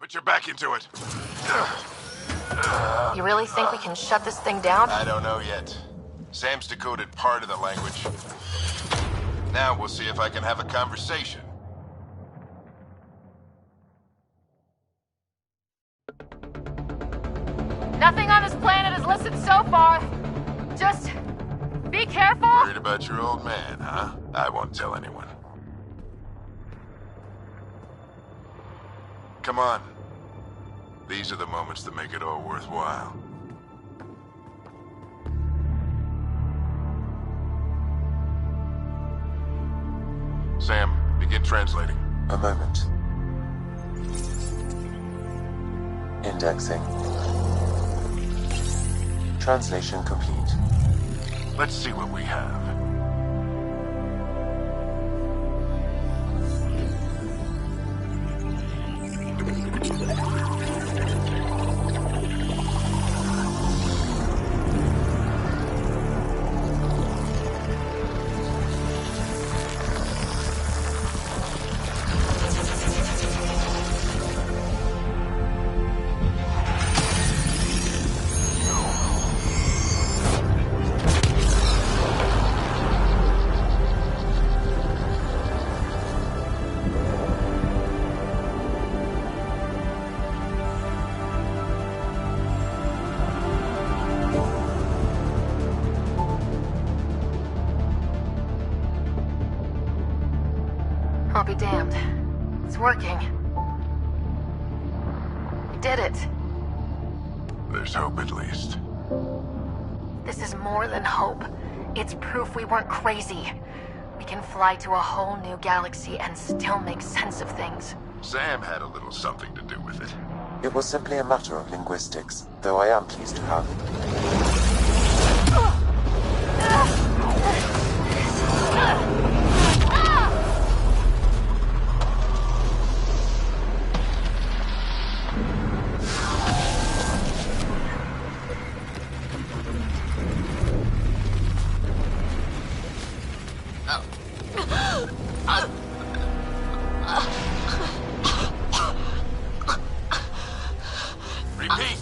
Put your back into it. You really think we can shut this thing down? I don't know yet. Sam's decoded part of the language. Now we'll see if I can have a conversation. Nothing on this planet has listened so far. Just be careful. Worried about your old man, huh? I won't tell anyone. Come on. These are the moments that make it all worthwhile. Sam, begin translating. A moment. Indexing. Translation complete. Let's see what we have. I'll be damned. It's working. We did it. There's hope at least. This is more than hope. It's proof we weren't crazy. We can fly to a whole new galaxy and still make sense of things. Sam had a little something to do with it. It was simply a matter of linguistics, though I am pleased to have. Repeat,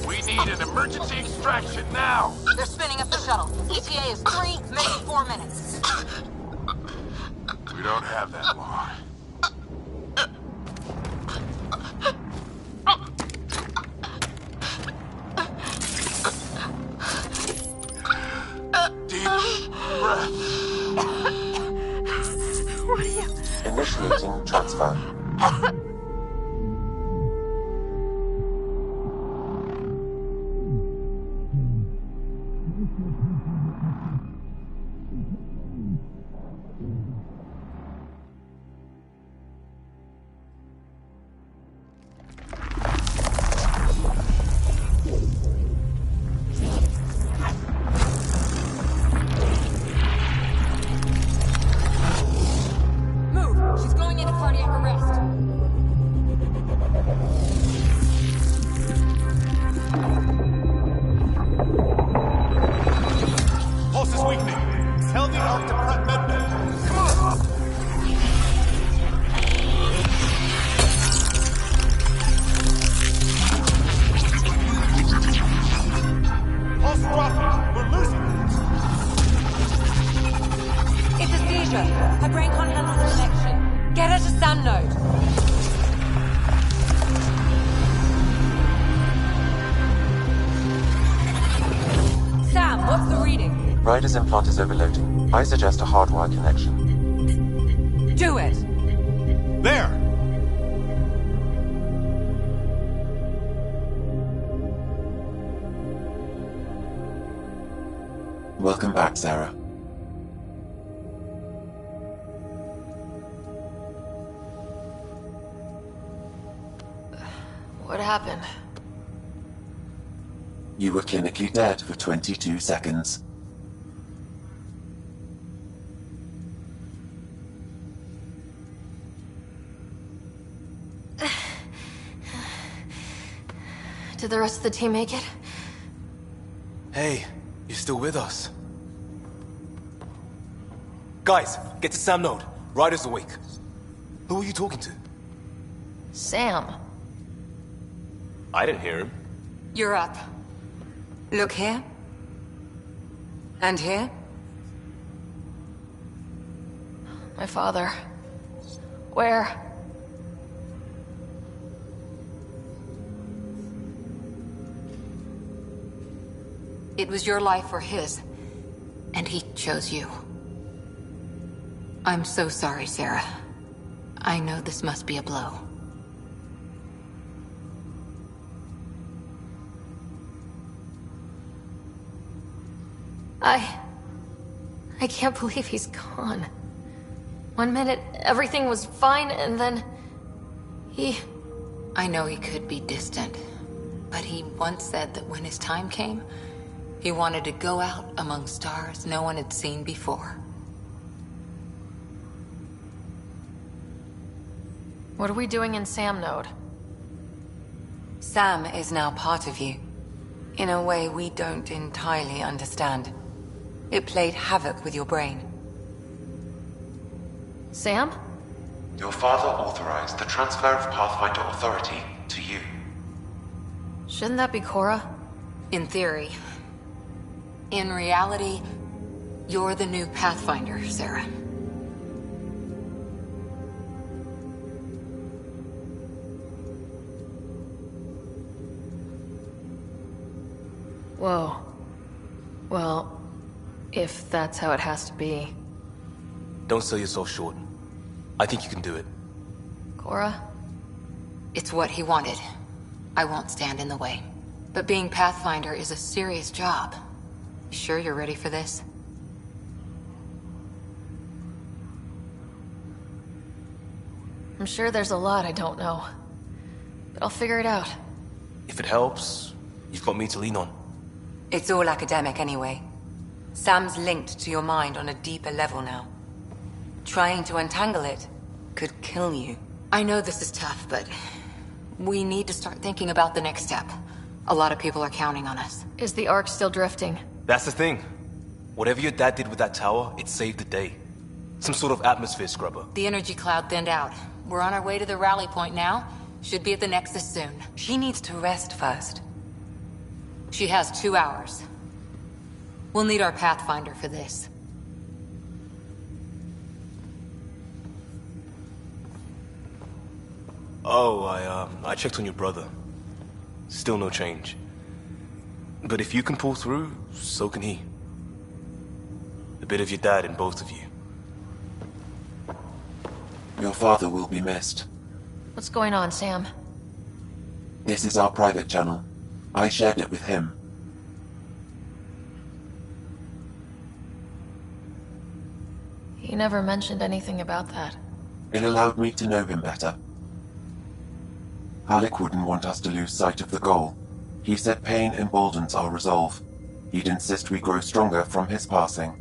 we need an emergency extraction now. They're spinning up the shuttle. ETA is 3, maybe 4 minutes. We don't have that long. Deep breath. What are you... Initiating transfer. Move! She's going into cardiac arrest. Pulse is weakening. Tell the ARC to prep medbay. Come on! Pulse dropping. We're losing it. It's a seizure. Her brain can't handle the connection. Get her to Sam node. Sam, what's the reading? Ryder's implant is overloading. I suggest a hardwire connection. Do it. There! Welcome back, Sarah. What happened? You were clinically dead for 22 seconds. Did the rest of the team make it? Hey, you're still with us. Guys, get to Sam node. Ryder's awake. Who are you talking to? Sam. I didn't hear him. You're up. Look here. And here. My father. Where? It was your life or his. And he chose you. I'm so sorry, Sarah. I know this must be a blow. I can't believe he's gone. 1 minute, everything was fine, and then... I know he could be distant, but he once said that when his time came, he wanted to go out among stars no one had seen before. What are we doing in Sam node? Sam is now part of you, in a way we don't entirely understand. It played havoc with your brain. Sam? Your father authorized the transfer of Pathfinder authority to you. Shouldn't that be Cora? In theory. In reality, you're the new Pathfinder, Sarah. Whoa. Well, if that's how it has to be. Don't sell yourself short. I think you can do it. Cora? It's what he wanted. I won't stand in the way. But being Pathfinder is a serious job. You sure you're ready for this? I'm sure there's a lot I don't know. But I'll figure it out. If it helps, you've got me to lean on. It's all academic anyway. Sam's linked to your mind on a deeper level now. Trying to untangle it could kill you. I know this is tough, but we need to start thinking about the next step. A lot of people are counting on us. Is the Ark still drifting? That's the thing. Whatever your dad did with that tower, it saved the day. Some sort of atmosphere scrubber. The energy cloud thinned out. We're on our way to the rally point now. Should be at the Nexus soon. She needs to rest first. She has 2 hours. We'll need our Pathfinder for this. Oh, I checked on your brother. Still no change. But if you can pull through, so can he. A bit of your dad in both of you. Your father will be missed. What's going on, Sam? This is our private channel. I shared it with him. He never mentioned anything about that. It allowed me to know him better. Alec wouldn't want us to lose sight of the goal. He said pain emboldens our resolve. He'd insist we grow stronger from his passing.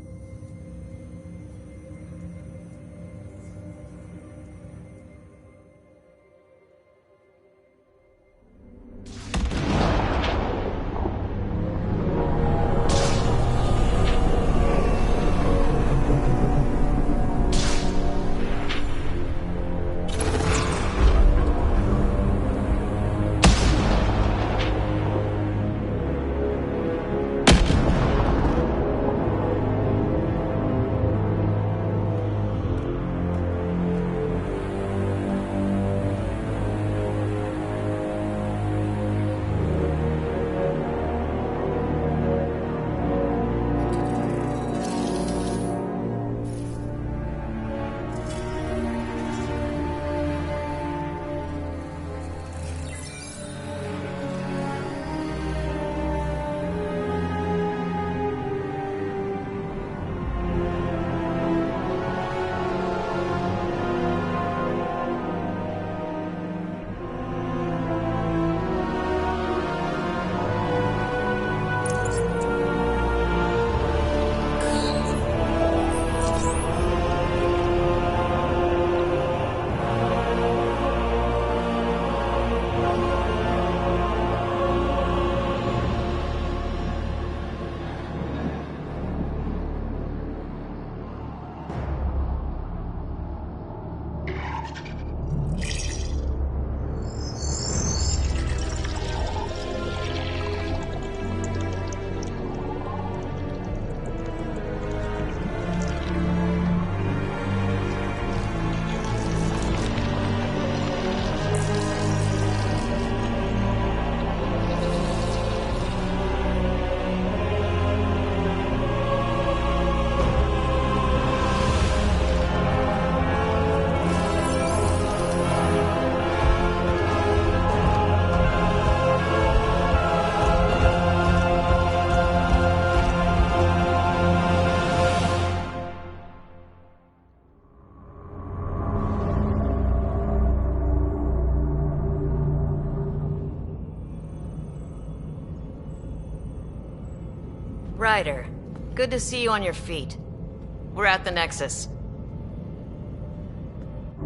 Ryder, good to see you on your feet. We're at the Nexus.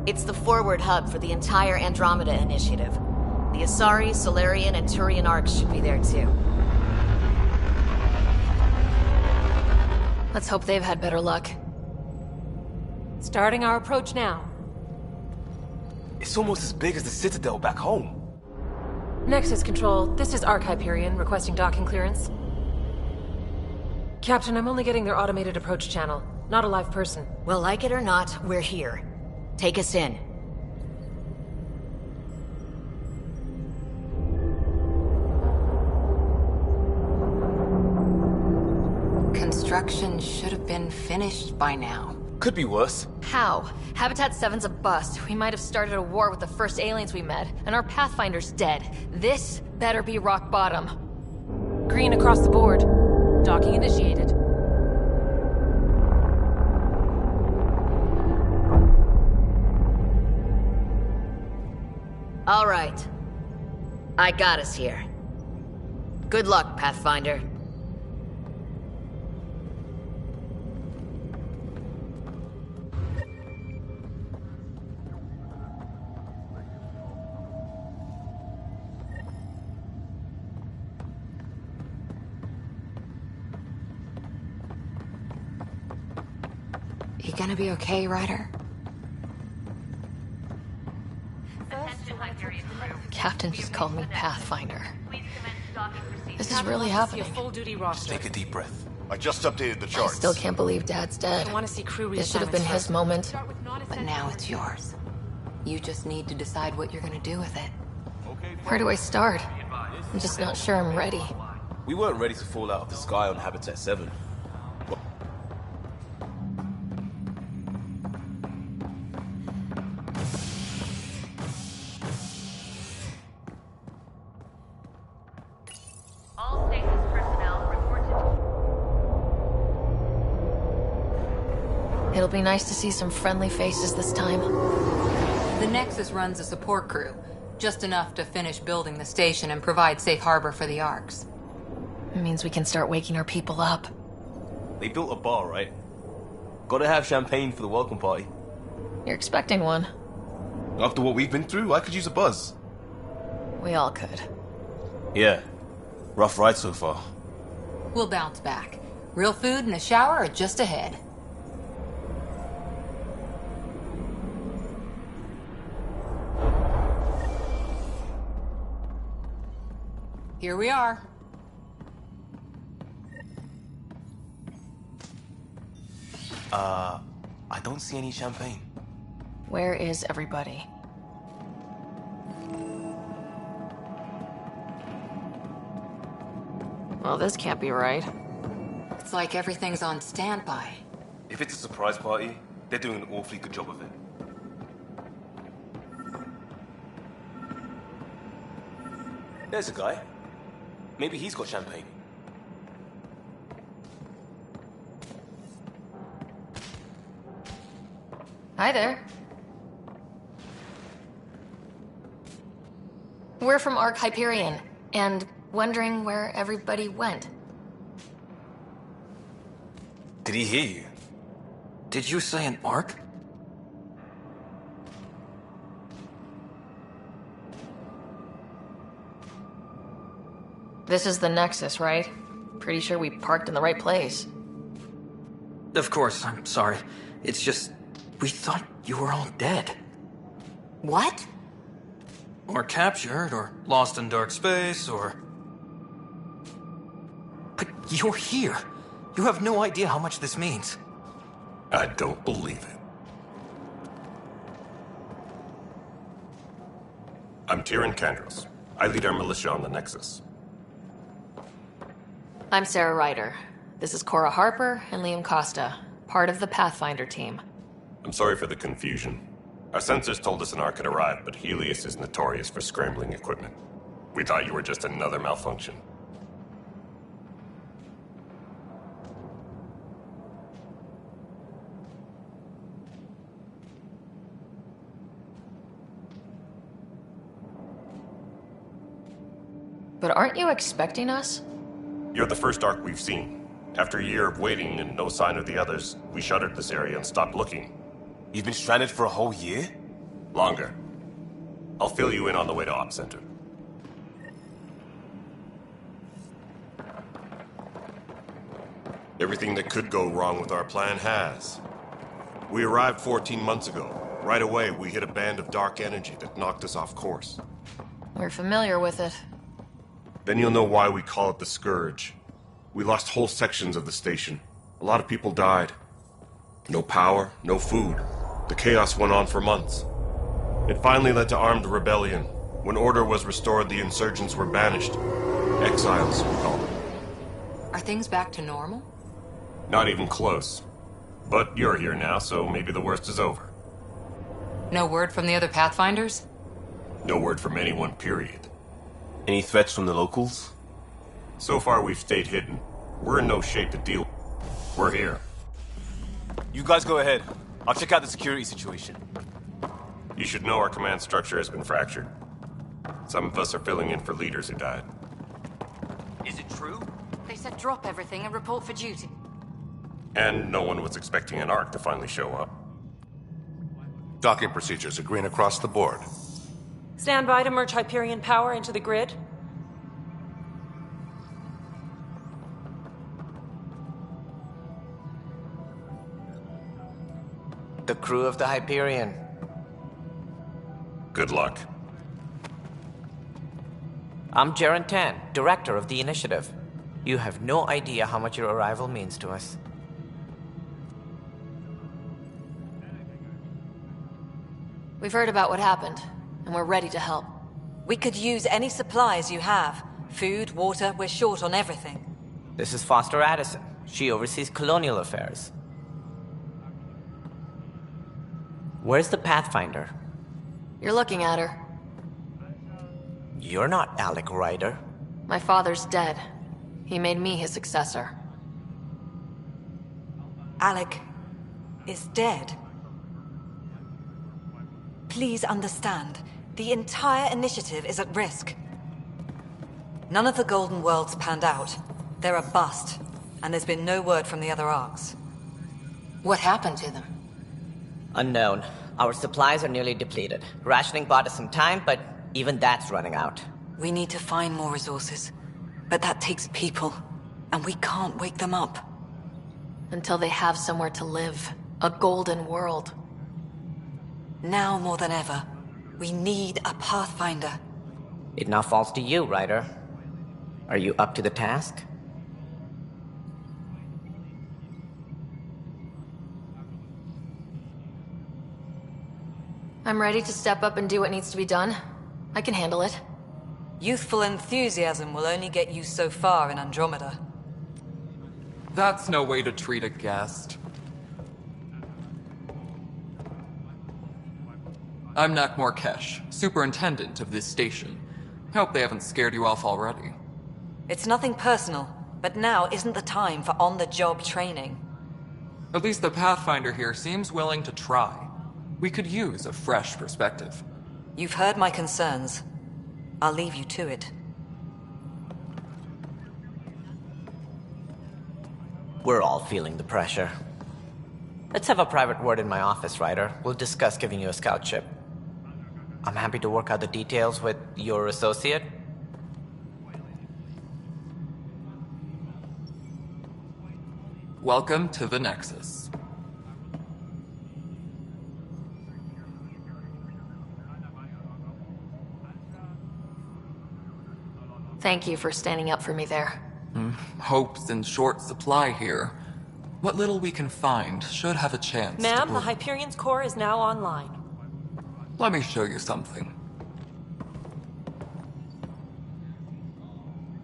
It's the forward hub for the entire Andromeda Initiative. The Asari, Solarian, and Turian arcs should be there too. Let's hope they've had better luck. Starting our approach now. It's almost as big as the Citadel back home. Nexus Control, this is Arc Hyperion, requesting docking clearance. Captain, I'm only getting their automated approach channel, not a live person. Well, like it or not, we're here. Take us in. Construction should have been finished by now. Could be worse. How? Habitat 7's a bust. We might have started a war with the first aliens we met, and our Pathfinder's dead. This better be rock bottom. Green across the board. Docking initiated. All right. I got us here. Good luck, Pathfinder. You gonna be okay, Ryder? Captain just called me Pathfinder. This is really happening. Full-duty Just roster. take a deep breath. I just updated the I charts. still can't believe Dad's dead. I want to see crew This should have been reassignments his first. moment. Start with But now it's yours. You just need to decide what you're gonna do with it. Where do I start? I'm just not sure I'm ready. We weren't ready to fall out of the sky on Habitat 7. All stasis personnel reported. It'll be nice to see some friendly faces this time. The Nexus runs a support crew, just enough to finish building the station and provide safe harbor for the Arks. It means we can start waking our people up. They built a bar, right? Gotta have champagne for the welcome party. You're expecting one. After what we've been through, I could use a buzz. We all could. Yeah. Rough ride so far. We'll bounce back. Real food and a shower are just ahead. Here we are. I don't see any champagne. Where is everybody? Well, this can't be right. It's like everything's on standby. If it's a surprise party, they're doing an awfully good job of it. There's a guy. Maybe he's got champagne. Hi there. We're from Ark Hyperion, and wondering where everybody went. Did he hear you? Did you say an arc? This is the Nexus, right? Pretty sure we parked in the right place. Of course, I'm sorry. It's just, we thought you were all dead. What? Or captured, or lost in dark space, or... But you're here. You have no idea how much this means. I don't believe it. I'm Tyrion Kandros. I lead our militia on the Nexus. I'm Sarah Ryder. This is Cora Harper and Liam Costa, part of the Pathfinder team. I'm sorry for the confusion. Our sensors told us an Ark had arrived, but Helios is notorious for scrambling equipment. We thought you were just another malfunction. But aren't you expecting us? You're the first Ark we've seen. After a year of waiting and no sign of the others, we shuttered this area and stopped looking. You've been stranded for a whole year? Longer. I'll fill you in on the way to Op Center. Everything that could go wrong with our plan has. We arrived 14 months ago. Right away, we hit a band of dark energy that knocked us off course. We're familiar with it. Then you'll know why we call it the Scourge. We lost whole sections of the station. A lot of people died. No power, no food. The chaos went on for months. It finally led to armed rebellion. When order was restored, the insurgents were banished. Exiles, we call them. Are things back to normal? Not even close. But you're here now, so maybe the worst is over. No word from the other Pathfinders? No word from anyone, period. Any threats from the locals? So far, we've stayed hidden. We're in no shape to deal. We're here. You guys go ahead. I'll check out the security situation. You should know our command structure has been fractured. Some of us are filling in for leaders who died. Is it true? They said drop everything and report for duty. And no one was expecting an Ark to finally show up. Docking procedures are green across the board. Stand by to merge Hyperion power into the grid. The crew of the Hyperion. Good luck. I'm Jaren Tan, director of the initiative. You have no idea how much your arrival means to us. We've heard about what happened, and we're ready to help. We could use any supplies you have. Food, water, we're short on everything. This is Foster Addison. She oversees colonial affairs. Where's the Pathfinder? You're looking at her. You're not Alec Ryder. My father's dead. He made me his successor. Alec is dead. Please understand, the entire initiative is at risk. None of the Golden Worlds panned out. They're a bust, and there's been no word from the other Arks. What happened to them? Unknown. Our supplies are nearly depleted. Rationing bought us some time, but even that's running out. We need to find more resources, but that takes people, and we can't wake them up. Until they have somewhere to live. A golden world. Now more than ever, we need a Pathfinder. It now falls to you, Ryder. Are you up to the task? I'm ready to step up and do what needs to be done. I can handle it. Youthful enthusiasm will only get you so far in Andromeda. That's no way to treat a guest. I'm Nakmor Kesh, superintendent of this station. Hope they haven't scared you off already. It's nothing personal, but now isn't the time for on-the-job training. At least the Pathfinder here seems willing to try. We could use a fresh perspective. You've heard my concerns. I'll leave you to it. We're all feeling the pressure. Let's have a private word in my office, Ryder. We'll discuss giving you a scout ship. I'm happy to work out the details with your associate. Welcome to the Nexus. Thank you for standing up for me there. Hope's in short supply here. What little we can find should have a chance to Ma'am, the bloom. Hyperion's core is now online. Let me show you something.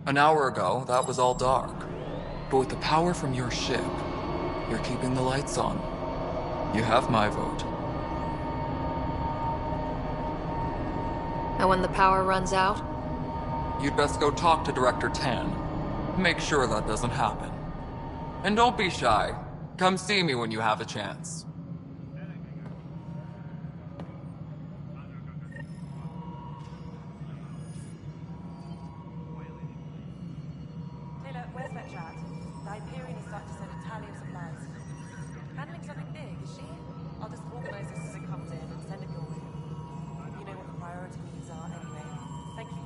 An hour ago, that was all dark. But with the power from your ship, you're keeping the lights on. You have my vote. And when the power runs out? You'd best go talk to Director Tan. Make sure that doesn't happen. And don't be shy. Come see me when you have a chance. Taylor, where's that chat? The Hyperion is starting to send a tally of supplies. Handling something big, is she? I'll just organize this as it comes in and send it your way. You know what the priority needs are anyway. Thank you.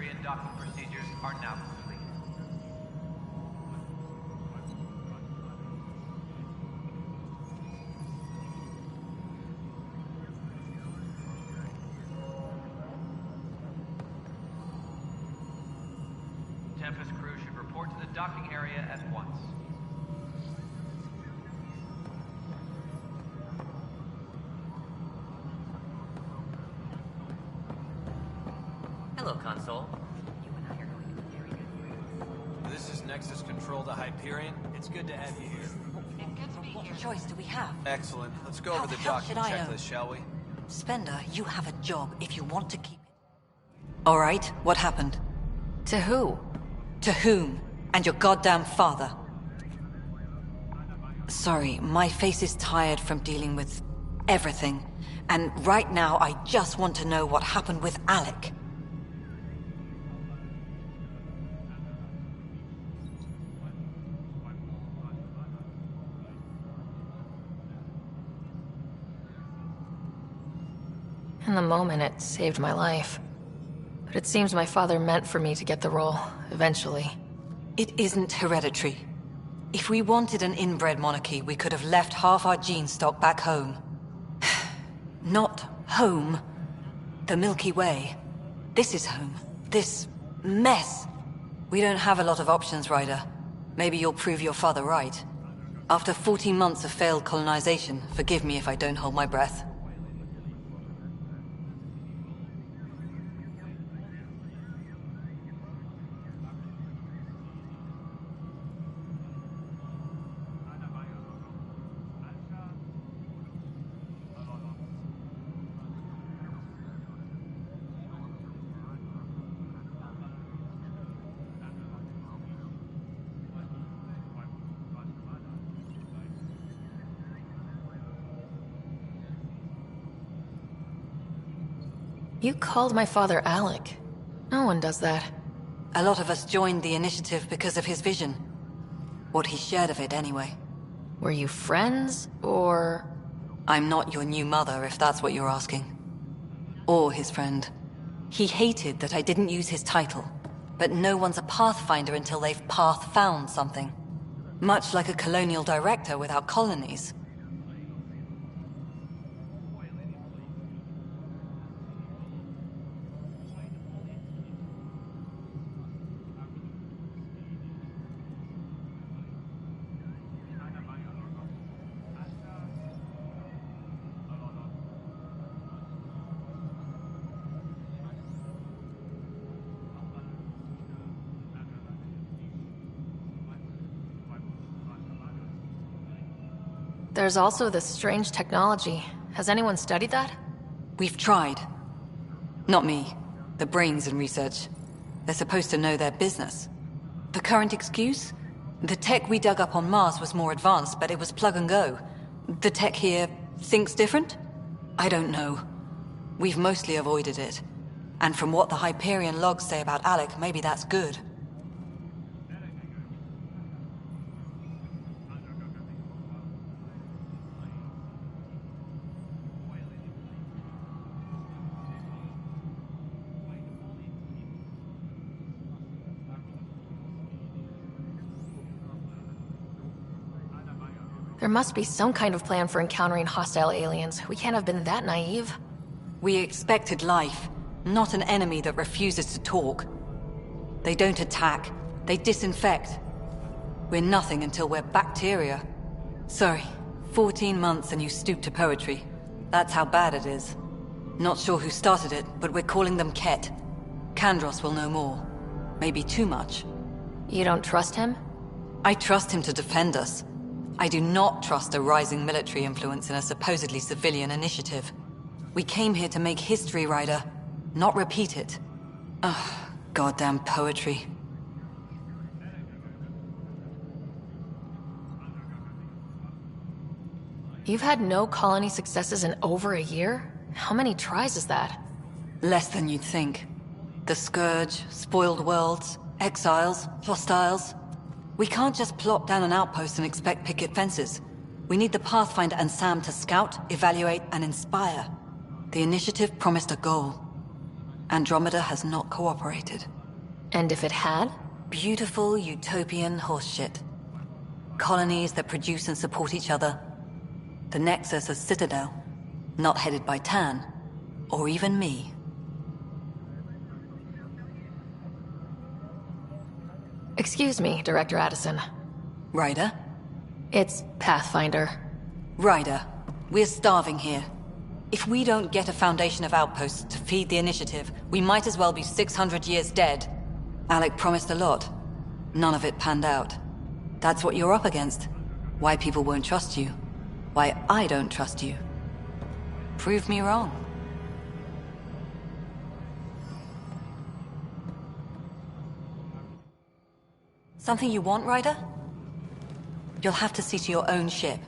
Hyperion docking procedures are now complete. Tempest crew should report to the docking area at once. Hello, Console. This is Nexus Control to Hyperion. It's good to have you here. What choice do we have? Excellent. Let's go How over the the hell docking should I know? checklist, shall we? Spender, you have a job if you want to keep it. All right, what happened? To who? To whom? And your goddamn father. Sorry, my face is tired from dealing with everything. And right now, I just want to know what happened with Alec. In the moment, it saved my life. But it seems my father meant for me to get the role, eventually. It isn't hereditary. If we wanted an inbred monarchy, we could have left half our gene stock back home. Not home. The Milky Way. This is home. This mess. We don't have a lot of options, Ryder. Maybe you'll prove your father right. After 14 months of failed colonization, forgive me if I don't hold my breath. You called my father Alec. No one does that. A lot of us joined the initiative because of his vision. What he shared of it, anyway. Were you friends, or...? I'm not your new mother, if that's what you're asking. Or his friend. He hated that I didn't use his title. But no one's a pathfinder until they've path-found something. Much like a colonial director without colonies. There's also this strange technology. Has anyone studied that? We've tried. Not me. The brains in research. They're supposed to know their business. The current excuse? The tech we dug up on Mars was more advanced, but it was plug and go. The tech here thinks different? I don't know. We've mostly avoided it. And from what the Hyperion logs say about Alec, maybe that's good. There must be some kind of plan for encountering hostile aliens. We can't have been that naive. We expected life, not an enemy that refuses to talk. They don't attack, they disinfect. We're nothing until we're bacteria. Sorry, 14 months and you stoop to poetry. That's how bad it is. Not sure who started it, but we're calling them Ket. Kandros will know more. Maybe too much. You don't trust him? I trust him to defend us. I do not trust a rising military influence in a supposedly civilian initiative. We came here to make history, Ryder, not repeat it. Ugh, goddamn poetry. You've had no colony successes in over a year? How many tries is that? Less than you'd think. The Scourge, spoiled worlds, exiles, hostiles. We can't just plop down an outpost and expect picket fences. We need the Pathfinder and Sam to scout, evaluate, and inspire. The initiative promised a goal. Andromeda has not cooperated. And if it had? Beautiful utopian horseshit. Colonies that produce and support each other. The Nexus as Citadel, not headed by Tan, or even me. Excuse me, Director Addison. Ryder? It's Pathfinder. Ryder, we're starving here. If we don't get a foundation of outposts to feed the initiative, we might as well be 600 years dead. Alec promised a lot. None of it panned out. That's what you're up against. Why people won't trust you. Why I don't trust you. Prove me wrong. Something you want, Ryder? You'll have to see to your own ship.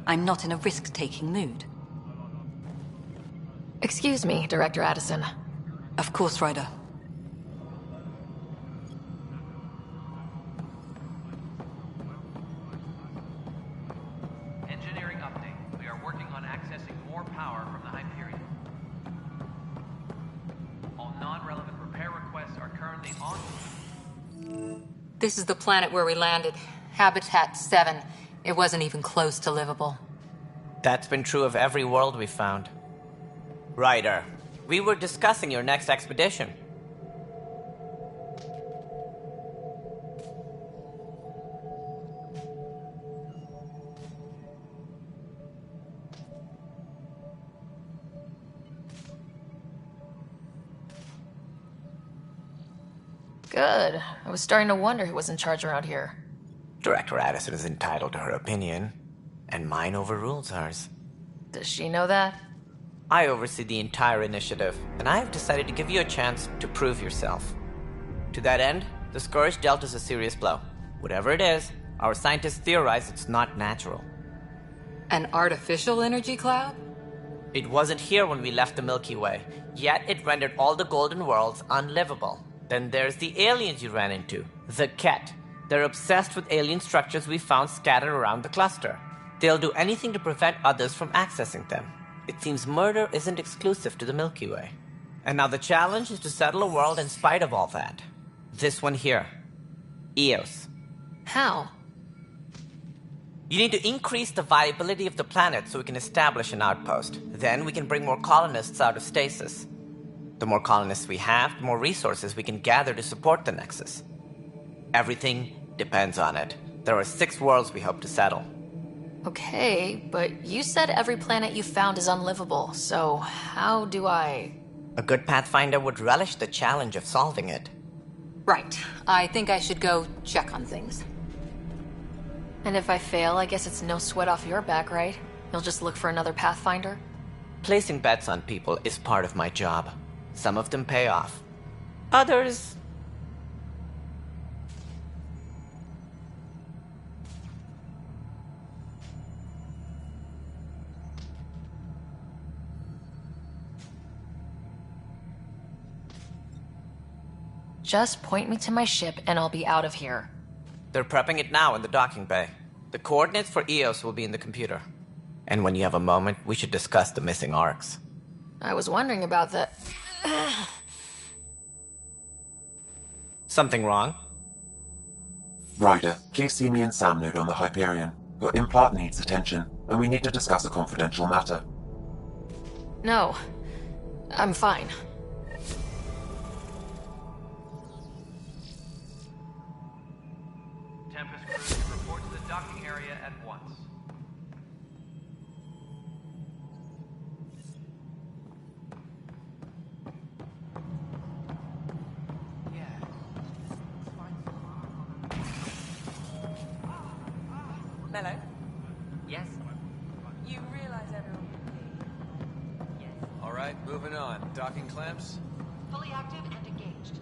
I'm not in a risk-taking mood. Excuse me, Director Addison. Of course, Ryder. Engineering update. We are working on accessing more power from the Hyperion. All non-relevant repair requests are currently on. This is the planet where we landed. Habitat 7. It wasn't even close to livable. That's been true of every world we found. Ryder, we were discussing your next expedition. Good. I was starting to wonder who was in charge around here. Director Addison is entitled to her opinion, and mine overrules hers. Does she know that? I oversee the entire initiative, and I have decided to give you a chance to prove yourself. To that end, the Scourge dealt us a serious blow. Whatever it is, our scientists theorize it's not natural. An artificial energy cloud? It wasn't here when we left the Milky Way, yet it rendered all the golden worlds unlivable. Then there's the aliens you ran into, the Ket. They're obsessed with alien structures we found scattered around the cluster. They'll do anything to prevent others from accessing them. It seems murder isn't exclusive to the Milky Way. And now the challenge is to settle a world in spite of all that. This one here. Eos. How? You need to increase the viability of the planet so we can establish an outpost. Then we can bring more colonists out of stasis. The more colonists we have, the more resources we can gather to support the Nexus. Everything depends on it. There are 6 worlds we hope to settle. Okay, but you said every planet you found is unlivable, so how do I... A good Pathfinder would relish the challenge of solving it. Right. I think I should go check on things. And if I fail, I guess it's no sweat off your back, right? You'll just look for another Pathfinder? Placing bets on people is part of my job. Some of them pay off. Others... Just point me to my ship and I'll be out of here. They're prepping it now in the docking bay. The coordinates for Eos will be in the computer. And when you have a moment, we should discuss the missing arcs. I was wondering about that. Something wrong? Ryder, please see me and Sam node on the Hyperion. Your implant needs attention, and we need to discuss a confidential matter. No. I'm fine. Tempest crew, report to the docking area at once. Mello, Yes? you realize everyone can be. All right, moving on. Docking clamps, Fully active and engaged.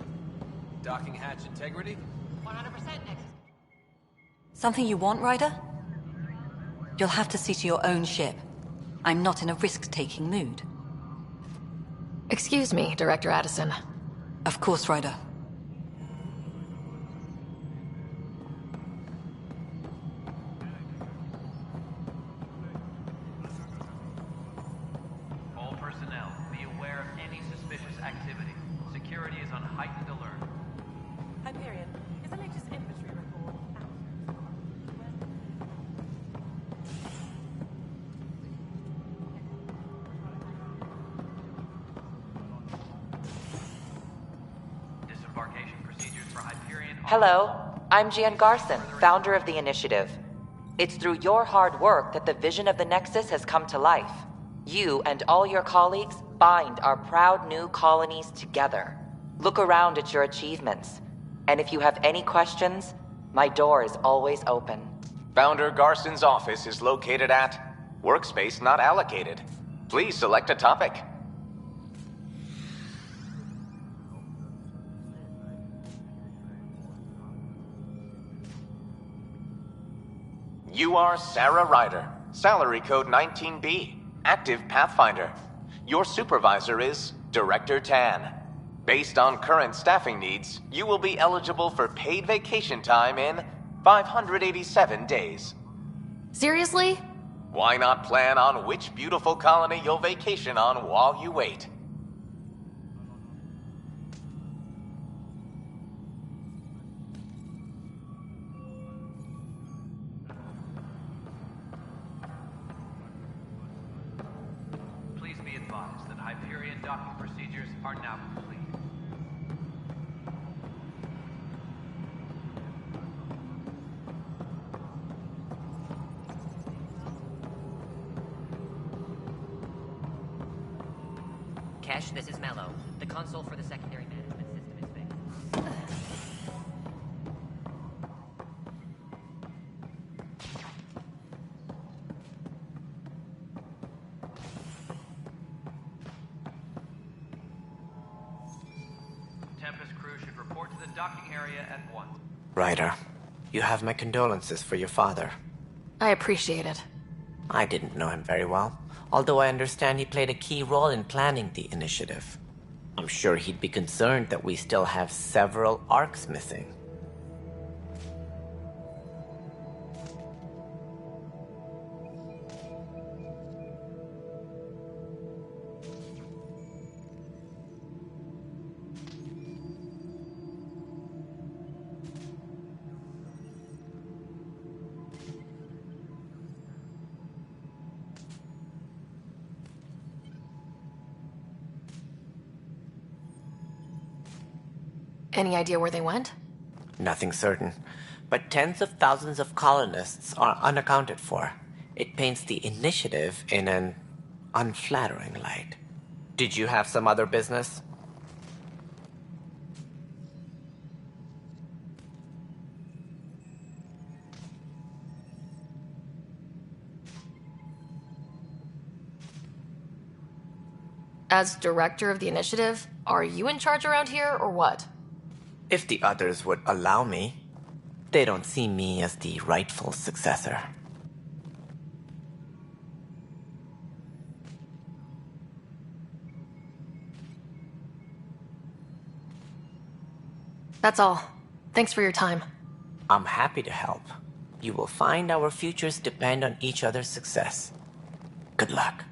docking hatch integrity. 100% Nexus. Something you want, Ryder? You'll have to see to your own ship. I'm not in a risk-taking mood. Excuse me, Director Addison. Of course, Ryder. All personnel, be aware of any suspicious activity. Security is on heightened alert. Hyperion, is the latest inventory report out? Disembarkation procedures for Hyperion. Hello, I'm Gian Garson, founder of the initiative. It's through your hard work that the vision of the Nexus has come to life. You and all your colleagues bind our proud new colonies together. Look around at your achievements. And if you have any questions, my door is always open. Founder Garson's office is located at Workspace Not Allocated. Please select a topic. You are Sarah Ryder, salary code 19B, active Pathfinder. Your supervisor is Director Tan. Based on current staffing needs, you will be eligible for paid vacation time in 587 days. Seriously? Why not plan on which beautiful colony you'll vacation on while you wait? Please be advised that Hyperion docking procedures are now complete. Kesh, this is Mello. The console for the secondary management system is fixed. Tempest crew should report to the docking area at once. Ryder, you have my condolences for your father. I appreciate it. I didn't know him very well, although I understand he played a key role in planning the initiative. I'm sure he'd be concerned that we still have several arcs missing. Any idea where they went? Nothing certain, but tens of thousands of colonists are unaccounted for. It paints the initiative in an unflattering light. Did you have some other business? As director of the initiative, are you in charge around here, or what? If the others would allow me. They don't see me as the rightful successor. That's all. Thanks for your time. I'm happy to help. You will find our futures depend on each other's success. Good luck.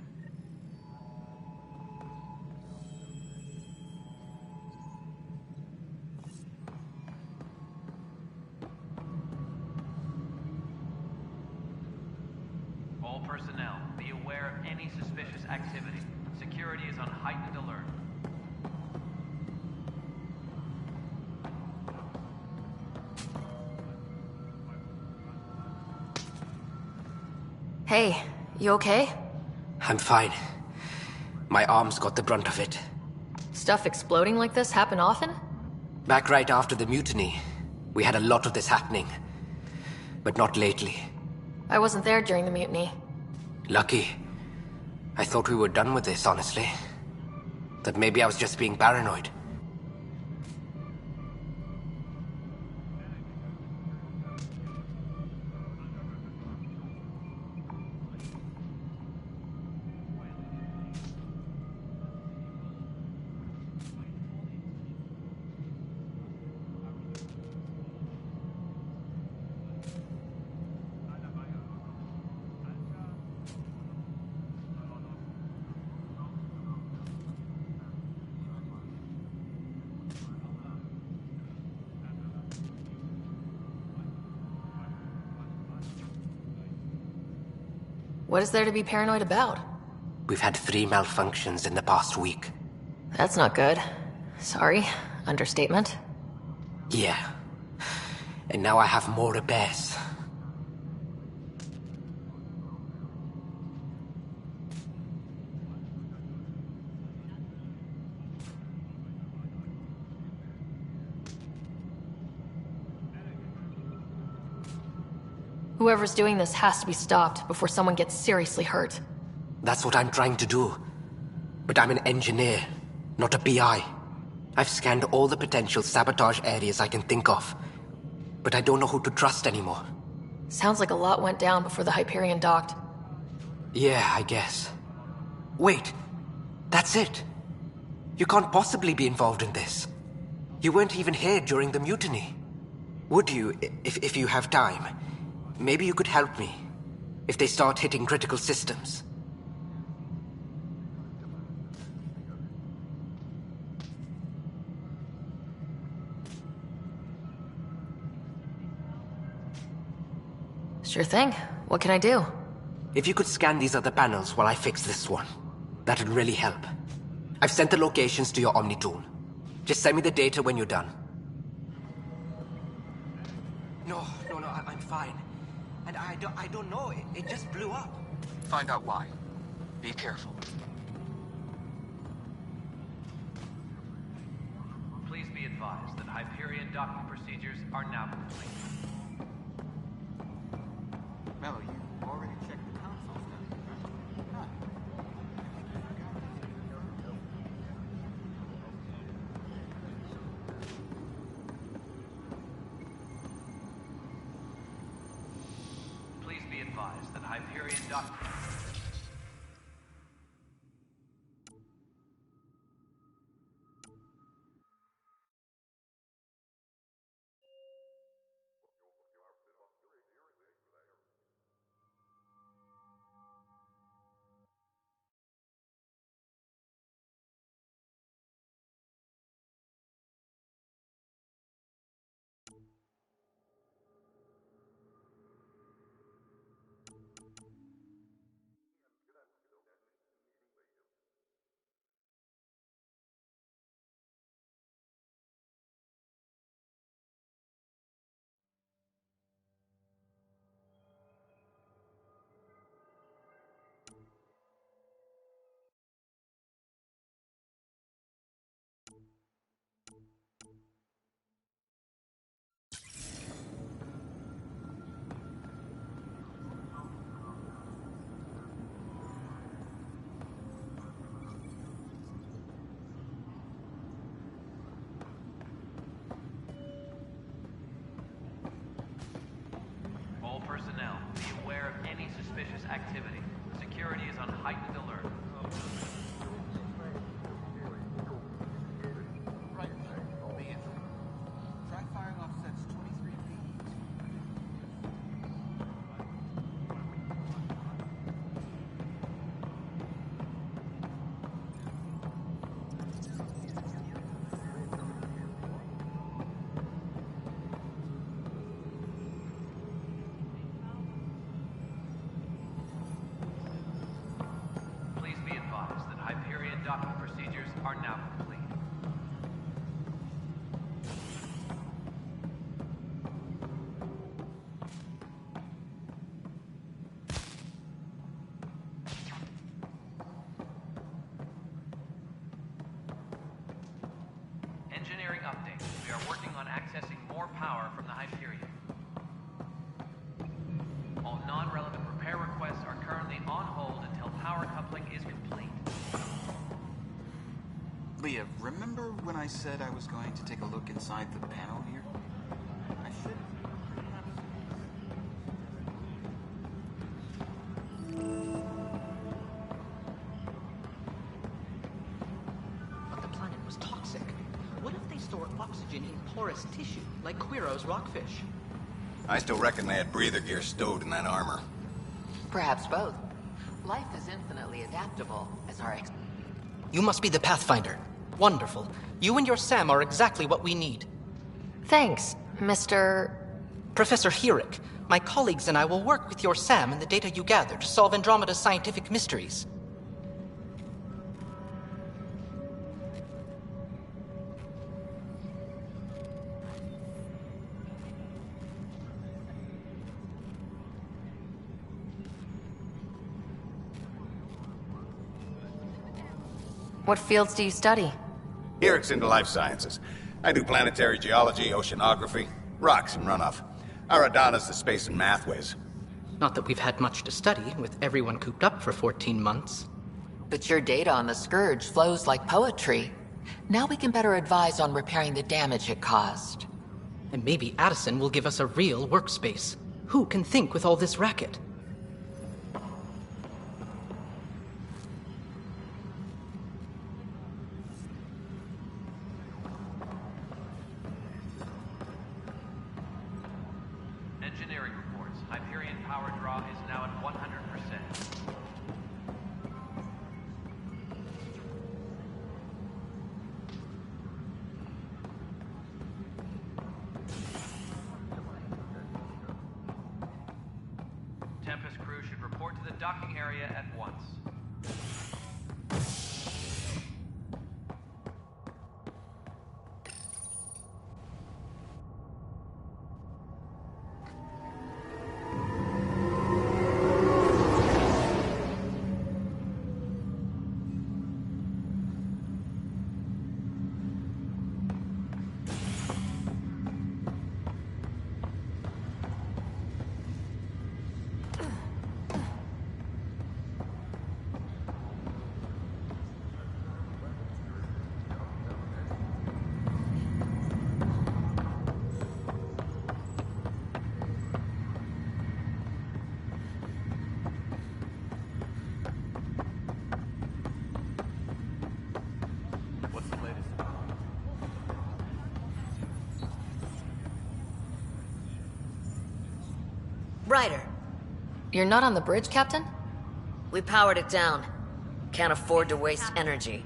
All personnel, be aware of any suspicious activity. Security is on heightened alert. Hey, you okay? I'm fine. My arms got the brunt of it. Stuff exploding like this happen often? Back right after the mutiny, we had a lot of this happening. But not lately. I wasn't there during the mutiny. Lucky. I thought we were done with this, honestly. That maybe I was just being paranoid. What is there to be paranoid about? We've had 3 malfunctions in the past week. That's not good. Sorry. Understatement. Yeah. And now I have more repairs. Whoever's doing this has to be stopped before someone gets seriously hurt. That's what I'm trying to do. But I'm an engineer, not a PI. I've scanned all the potential sabotage areas I can think of. But I don't know who to trust anymore. Sounds like a lot went down before the Hyperion docked. Yeah, I guess. Wait, that's it. You can't possibly be involved in this. You weren't even here during the mutiny. Would you, if you have time? Maybe you could help me, if they start hitting critical systems. Sure thing. What can I do? If you could scan these other panels while I fix this one, that'd really help. I've sent the locations to your Omni tool. Just send me the data when you're done. No, I'm fine. And I don't know, it just blew up. Find out why. Be careful. Please be advised that Hyperion docking procedures are now complete. Mello, you already checked the console stuff, right? Please be advised that Hyperion docking... All personnel, be aware of any suspicious activity. Security is on heightened alert. Right. The entry. Try firing off sets 23 feet. Please be advised that Hyperion docking procedures are now complete. Engineering update. We are working on accessing more power from the Hyperion. All non-relevant repair requests are currently on hold until power coupling is complete. Leah, remember when I said I was going to take a look inside the panel here? I should. But the planet was toxic. What if they store oxygen in porous tissue, like Quiro's rockfish? I still reckon they had breather gear stowed in that armor. Perhaps both. Life is infinitely adaptable, as our You must be the Pathfinder. Wonderful. You and your Sam are exactly what we need. Thanks, Mr. Professor Herrick, my colleagues and I will work with your Sam and the data you gather to solve Andromeda's scientific mysteries. What fields do you study? Herrick's into life sciences. I do planetary geology, oceanography, rocks and runoff. Aradana's the space and math whiz. Not that we've had much to study, with everyone cooped up for 14 months. But your data on the Scourge flows like poetry. Now we can better advise on repairing the damage it caused. And maybe Addison will give us a real workspace. Who can think with all this racket? Engineering reports. Hyperion power draw is now at 100%. Tempest crew should report to the docking area at once. What's the latest? Ryder. You're not on the bridge, Captain? We powered it down. Can't afford to waste energy.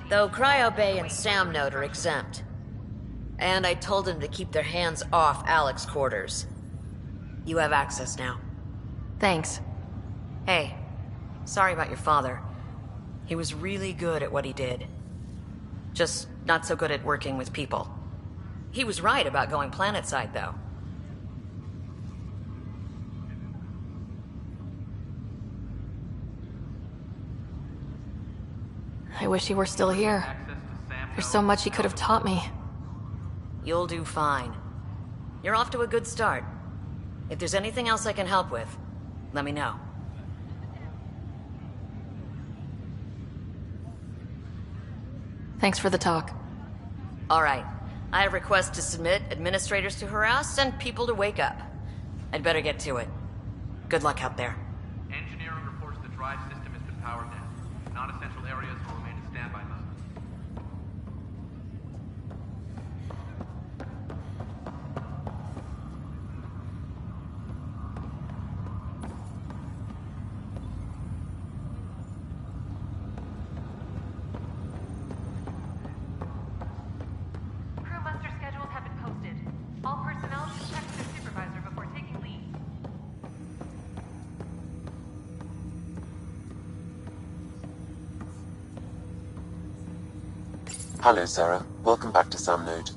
Though Cryo Bay and Sam Node are exempt. And I told them to keep their hands off Alec's quarters. You have access now. Thanks. Hey, sorry about your father. He was really good at what he did. Just not so good at working with people. He was right about going planetside, though. I wish he were still here. There's so much he could have taught me. You'll do fine. You're off to a good start. If there's anything else I can help with, let me know. Thanks for the talk. All right. I have requests to submit, administrators to harass, and people to wake up. I'd better get to it. Good luck out there. Engineering reports the drive system has been powered down. Non-essential areas will remain in standby mode. Crew muster schedules have been posted. All personnel should check with their supervisor before taking leave. Hello, Sarah. Welcome back to Sam Node.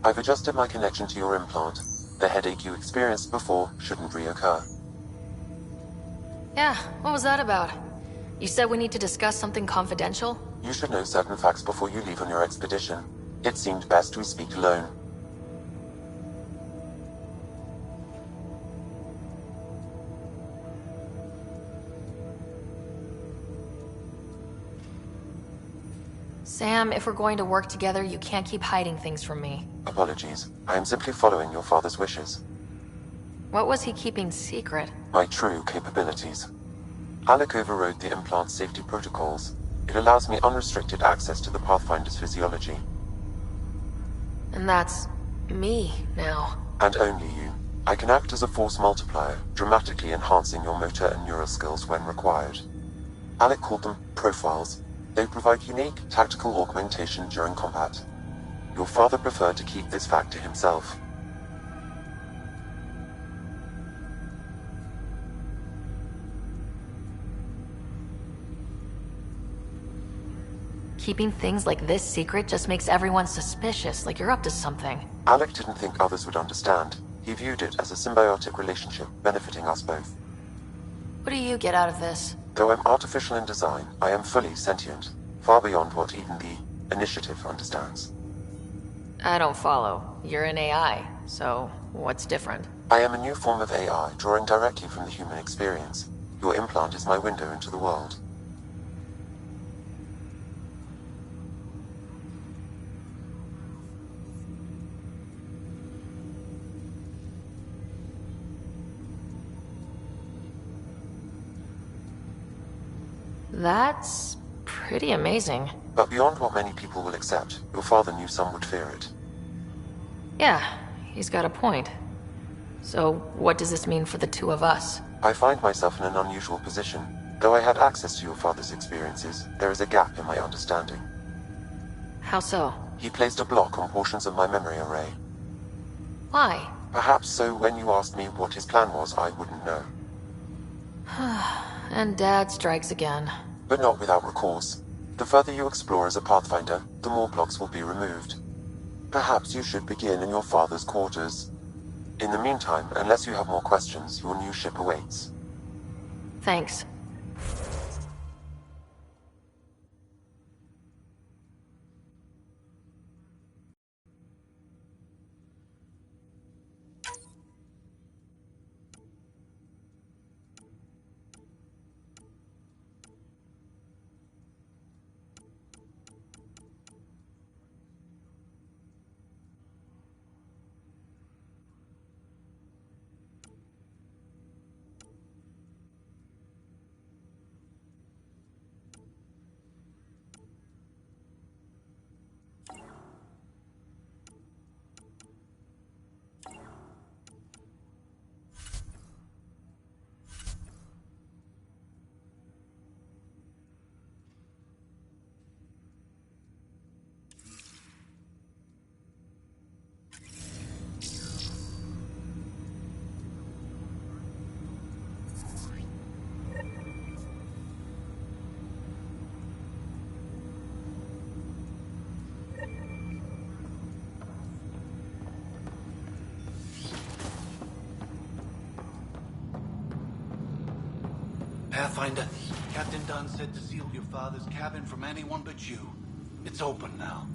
I've adjusted my connection to your implant. The headache you experienced before shouldn't reoccur. Yeah, what was that about? You said we need to discuss something confidential? You should know certain facts before you leave on your expedition. It seemed best we speak alone. Sam, if we're going to work together, you can't keep hiding things from me. Apologies. I am simply following your father's wishes. What was he keeping secret? My true capabilities. Alec overrode the implant's safety protocols. It allows me unrestricted access to the Pathfinder's physiology. And that's me now. And only you. I can act as a force multiplier, dramatically enhancing your motor and neural skills when required. Alec called them profiles. They provide unique, tactical augmentation during combat. Your father preferred to keep this fact to himself. Keeping things like this secret just makes everyone suspicious, like you're up to something. Alec didn't think others would understand. He viewed it as a symbiotic relationship, benefiting us both. What do you get out of this? Though I'm artificial in design, I am fully sentient, far beyond what even the Initiative understands. I don't follow. You're an AI, so what's different? I am a new form of AI, drawing directly from the human experience. Your implant is my window into the world. That's pretty amazing. But beyond what many people will accept, your father knew some would fear it. Yeah, he's got a point. So, what does this mean for the two of us? I find myself in an unusual position. Though I had access to your father's experiences, there is a gap in my understanding. How so? He placed a block on portions of my memory array. Why? Perhaps so when you asked me what his plan was, I wouldn't know. And Dad strikes again. But not without recourse. The further you explore as a Pathfinder, the more blocks will be removed. Perhaps you should begin in your father's quarters. In the meantime, unless you have more questions, your new ship awaits. Thanks. Pathfinder, Captain Dunn said to seal your father's cabin from anyone but you. It's open now.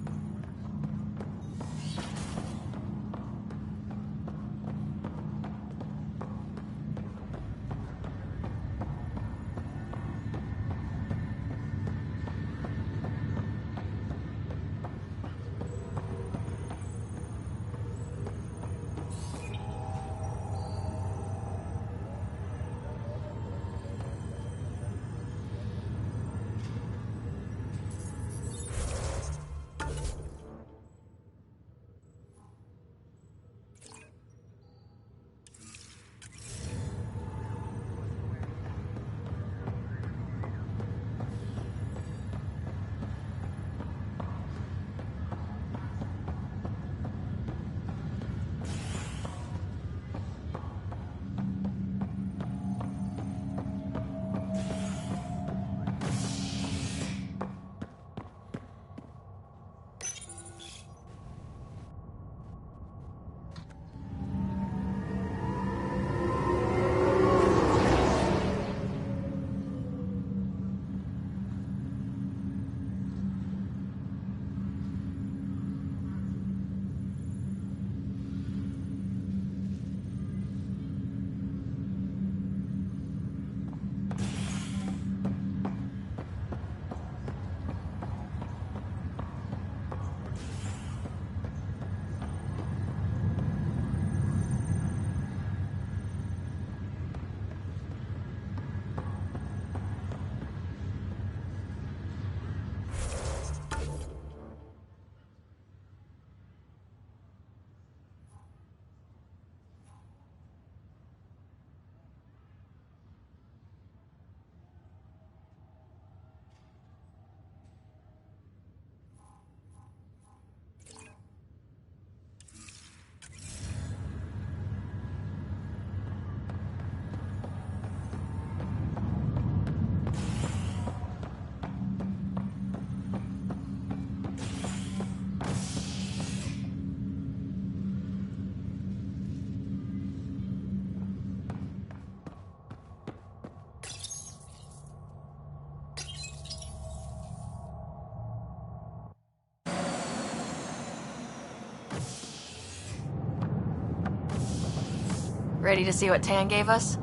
Ready to see what Tan gave us?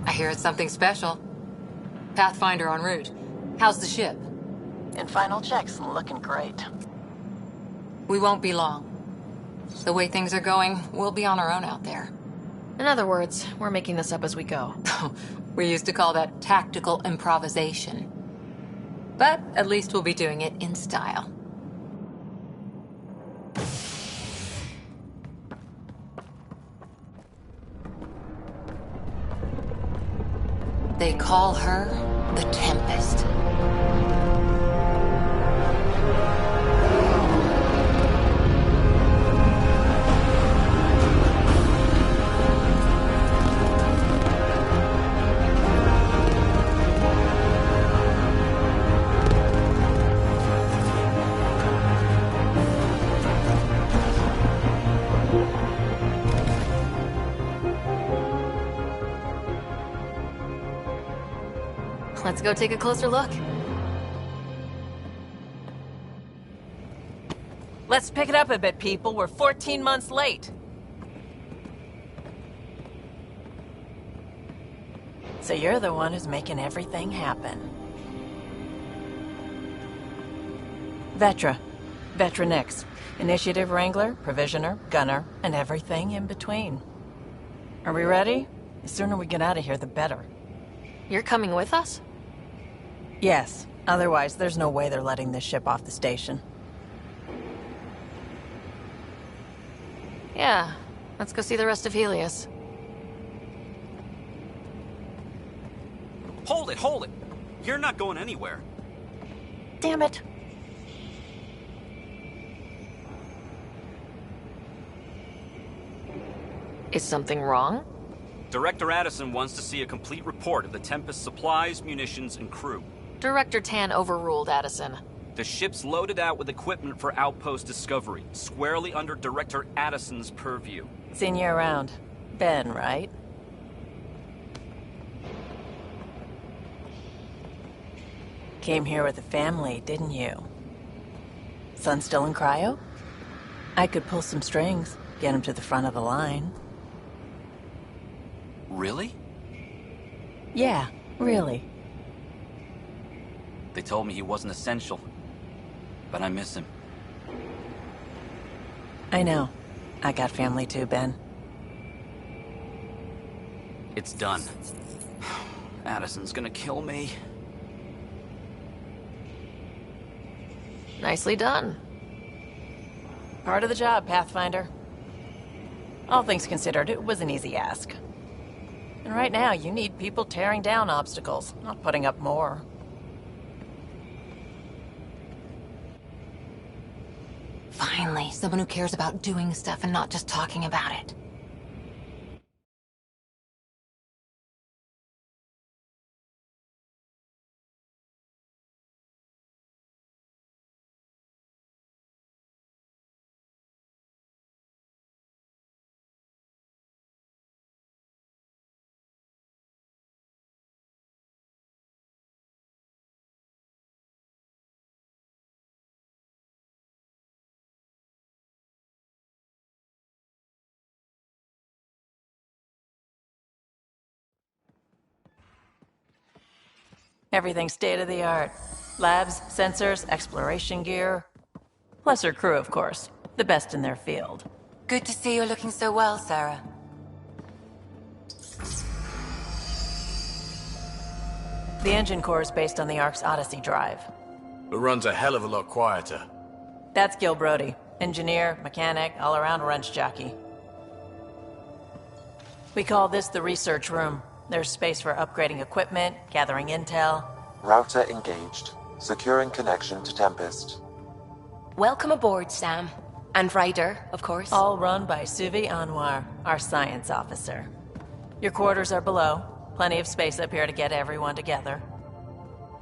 I hear it's something special. Pathfinder en route. How's the ship? In final checks, looking great. We won't be long. The way things are going, we'll be on our own out there. In other words, we're making this up as we go. We used to call that tactical improvisation. But at least we'll be doing it in style. They call her the Tempest. Let's go take a closer look. Let's pick it up a bit, people. We're 14 months late. So you're the one who's making everything happen. Vetra. Vetra Nix. Initiative Wrangler, Provisioner, Gunner, and everything in between. Are we ready? The sooner we get out of here, the better. You're coming with us? Yes. Otherwise, there's no way they're letting this ship off the station. Yeah. Let's go see the rest of Helios. Hold it, hold it! You're not going anywhere. Damn it. Is something wrong? Director Addison wants to see a complete report of the Tempest's supplies, munitions, and crew. Director Tan overruled Addison. The ship's loaded out with equipment for outpost discovery, squarely under Director Addison's purview. Seen you around. Ben, right? Came here with a family, didn't you? Son still in cryo? I could pull some strings, get him to the front of the line. Really? Yeah, really. They told me he wasn't essential, but I miss him. I know. I got family too, Ben. It's done. Addison's gonna kill me. Nicely done. Part of the job, Pathfinder. All things considered, it was an easy ask. And right now, you need people tearing down obstacles, not putting up more. Finally, someone who cares about doing stuff and not just talking about it. Everything's state-of-the-art. Labs, sensors, exploration gear. Plus her crew, of course. The best in their field. Good to see you're looking so well, Sarah. The engine core is based on the Ark's Odyssey drive. It runs a hell of a lot quieter. That's Gil Brody. Engineer, mechanic, all-around wrench jockey. We call this the research room. There's space for upgrading equipment, gathering intel. Router engaged. Securing connection to Tempest. Welcome aboard, Sam. And Ryder, of course. All run by Suvi Anwar, our science officer. Your quarters are below. Plenty of space up here to get everyone together.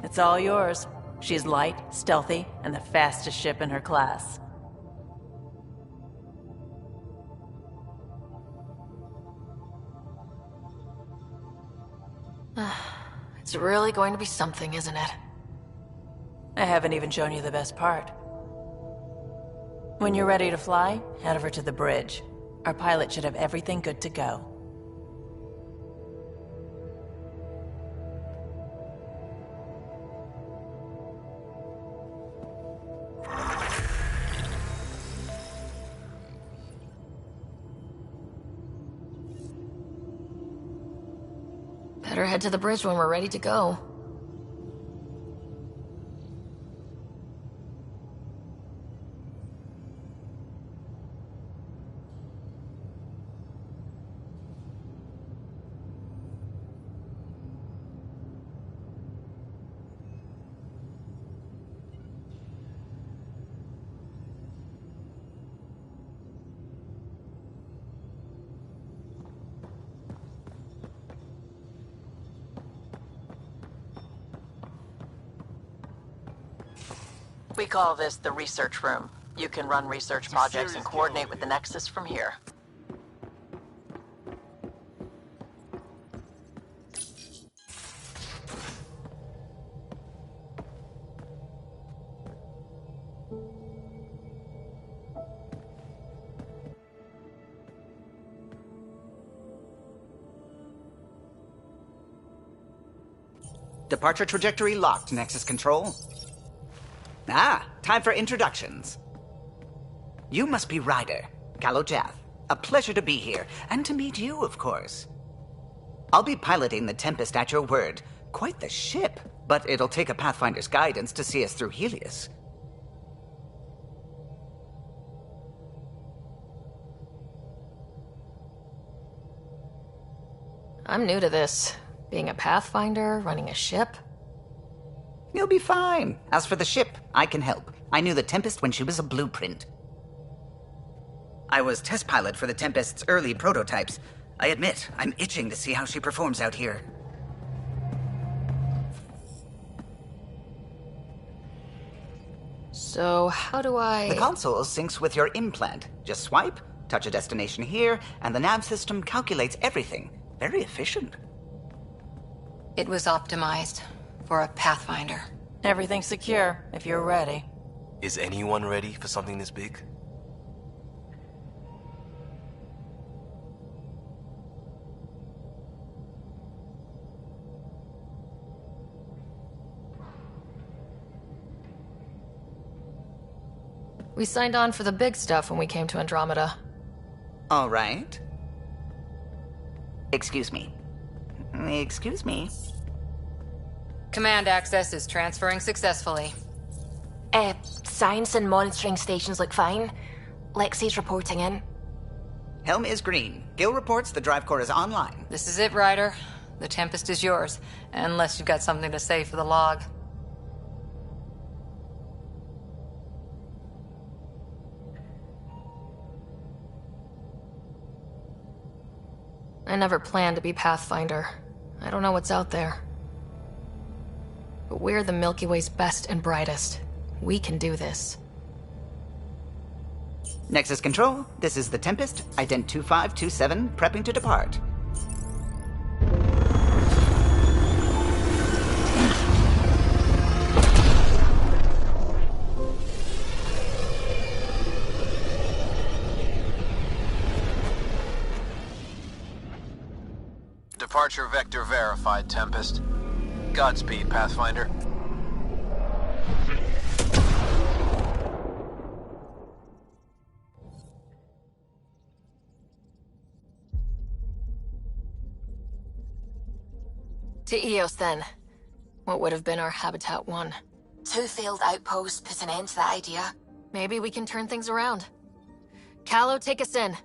It's all yours. She's light, stealthy, and the fastest ship in her class. It's really going to be something, isn't it? I haven't even shown you the best part. When you're ready to fly, head over to the bridge. Our pilot should have everything good to go. Better head to the bridge when we're ready to go. We call this the research room. You can run research projects and coordinate with the Nexus from here. Departure trajectory locked, Nexus Control. Ah, time for introductions. You must be Ryder, Kalojath. A pleasure to be here, and to meet you, of course. I'll be piloting the Tempest at your word. Quite the ship, but it'll take a Pathfinder's guidance to see us through Helios. I'm new to this. Being a Pathfinder, running a ship. You'll be fine. As for the ship, I can help. I knew the Tempest when she was a blueprint. I was test pilot for the Tempest's early prototypes. I admit, I'm itching to see how she performs out here. So, how do I... The console syncs with your implant. Just swipe, touch a destination here, and the nav system calculates everything. Very efficient. It was optimized for a Pathfinder. Everything's secure, if you're ready. Is anyone ready for something this big? We signed on for the big stuff when we came to Andromeda. All right. Excuse me. Excuse me. Command access is transferring successfully. Science and monitoring stations look fine. Lexi's reporting in. Helm is green. Gil reports the drive core is online. This is it, Ryder. The Tempest is yours, unless you've got something to say for the log. I never planned to be Pathfinder. I don't know what's out there. But we're the Milky Way's best and brightest. We can do this. Nexus Control, this is the Tempest, ident 2527, prepping to depart. Departure vector verified, Tempest. Godspeed, Pathfinder. To Eos, then. What would have been our Habitat 1? 2 failed outposts put an end to that idea. Maybe we can turn things around. Calo, take us in.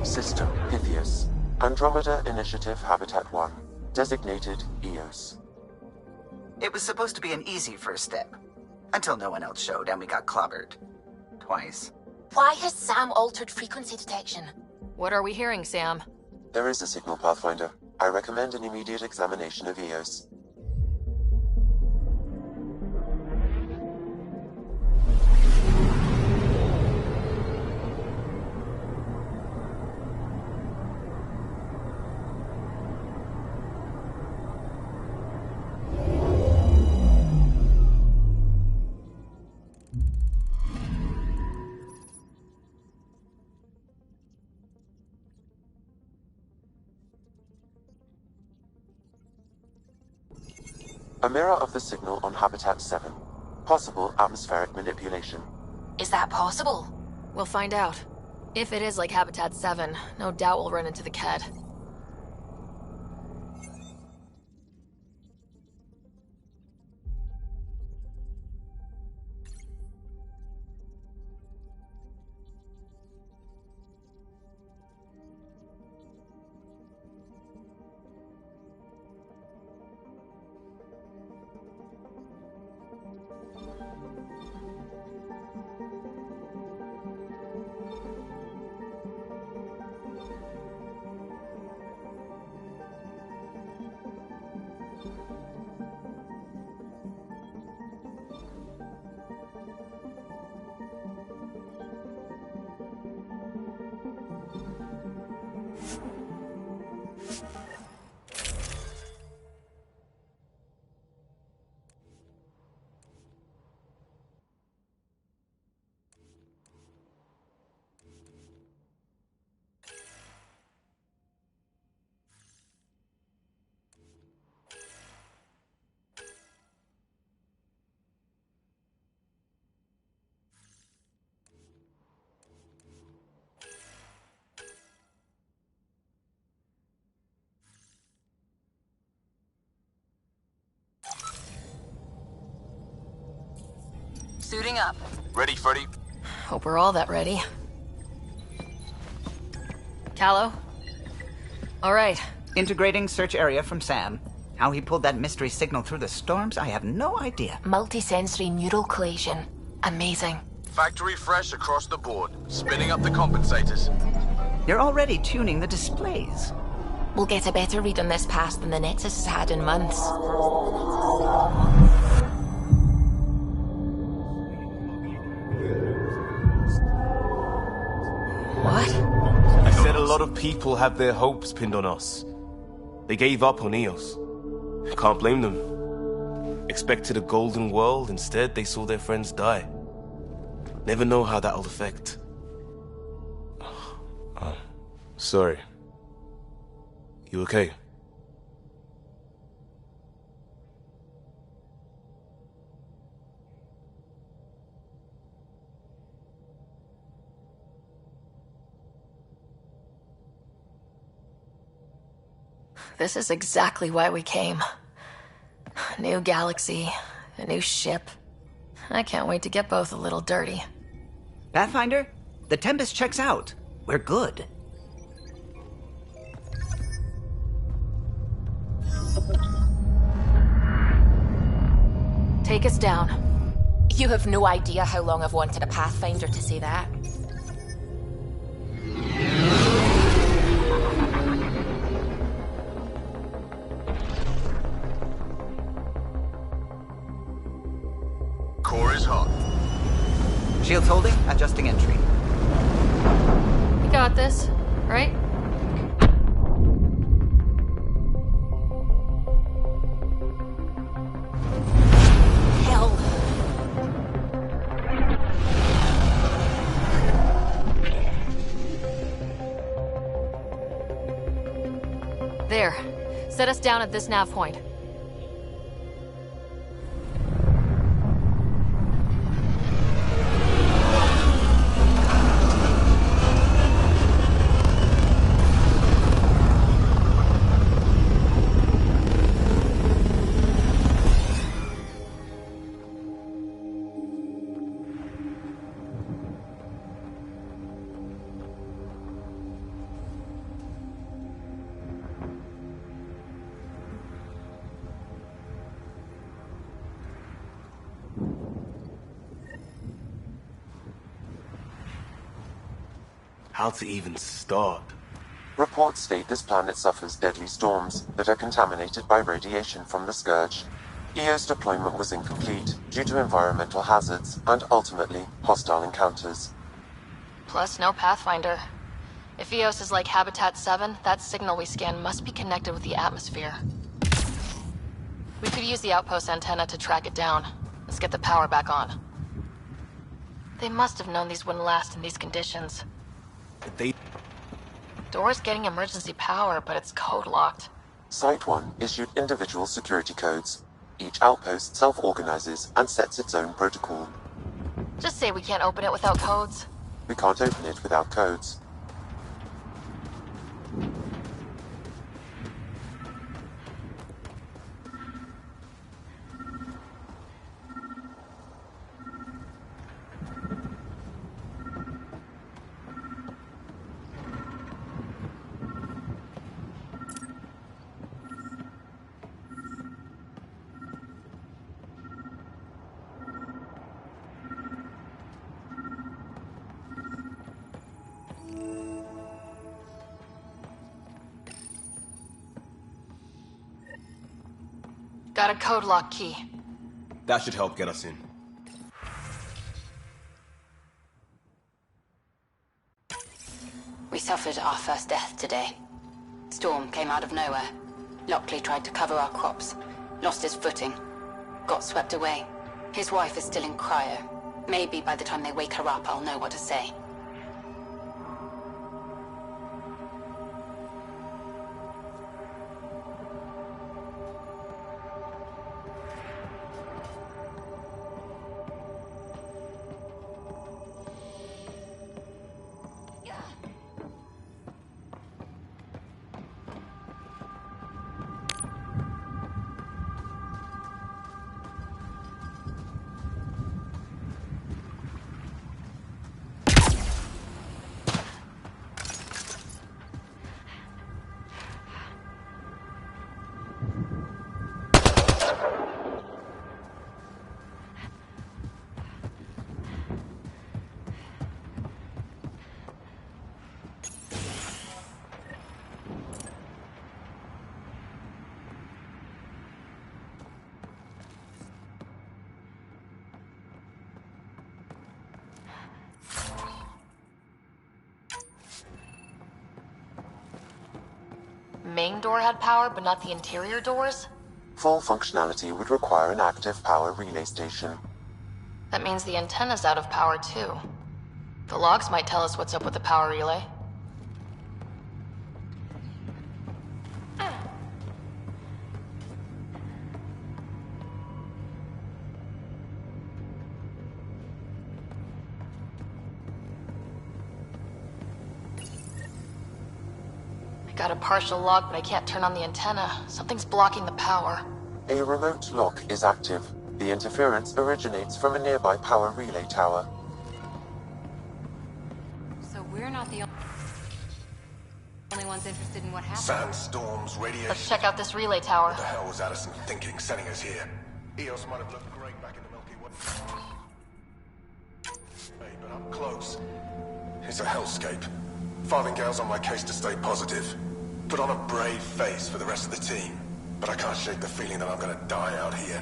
System, Pythias. Andromeda Initiative Habitat 1. Designated Eos. It was supposed to be an easy first step. Until no one else showed and we got clobbered. Twice. Why has Sam altered frequency detection? What are we hearing, Sam? There is a signal, Pathfinder. I recommend an immediate examination of Eos. A mirror of the signal on Habitat 7. Possible atmospheric manipulation. Is that possible? We'll find out. If it is like Habitat 7, no doubt we'll run into the Kett. Suiting up. Ready, Freddy? Hope we're all that ready. Callow? All right. Integrating search area from Sam. How he pulled that mystery signal through the storms, I have no idea. Multisensory neural collation. Amazing. Factory fresh across the board. Spinning up the compensators. You're already tuning the displays. We'll get a better read on this pass than the Nexus has had in months. What? I said a lot of people have their hopes pinned on us. They gave up on Eos. Can't blame them. Expected a golden world, instead they saw their friends die. Never know how that'll affect. Sorry. You okay? This is exactly why we came. New galaxy, a new ship. I can't wait to get both a little dirty. Pathfinder, the Tempest checks out. We're good. Take us down. You have no idea how long I've wanted a Pathfinder to say that. Core is hot. Shields holding, adjusting entry. You got this, right? Hell. There. Set us down at this nav point. How to even start? Reports state this planet suffers deadly storms that are contaminated by radiation from the Scourge. EO's deployment was incomplete due to environmental hazards and ultimately hostile encounters. Plus, no Pathfinder. If Eos is like Habitat 7, that signal we scan must be connected with the atmosphere. We could use the outpost antenna to track it down. Let's get the power back on. They must have known these wouldn't last in these conditions. Door's getting emergency power, but it's code locked. Site 1 issued individual security codes. Each outpost self-organizes and sets its own protocol. Just say we can't open it without codes. We can't open it without codes. Got a code lock key. That should help get us in. We suffered our first death today. Storm came out of nowhere. Lockley tried to cover our crops. Lost his footing. Got swept away. His wife is still in cryo. Maybe by the time they wake her up, I'll know what to say. Main door had power, but not the interior doors? Full functionality would require an active power relay station. That means the antenna's out of power too. The logs might tell us what's up with the power relay. Got a partial log, but I can't turn on the antenna. Something's blocking the power. A remote lock is active. The interference originates from a nearby power relay tower. So we're not the only ones interested in what happened. Sandstorms, radiation. Let's check out this relay tower. What the hell was Addison thinking sending us here? Eos might have looked great back in the Milky Way. Hey, but up close, it's a hellscape. Farthingale's on my case to stay positive. Put on a brave face for the rest of the team. But I can't shake the feeling that I'm gonna die out here.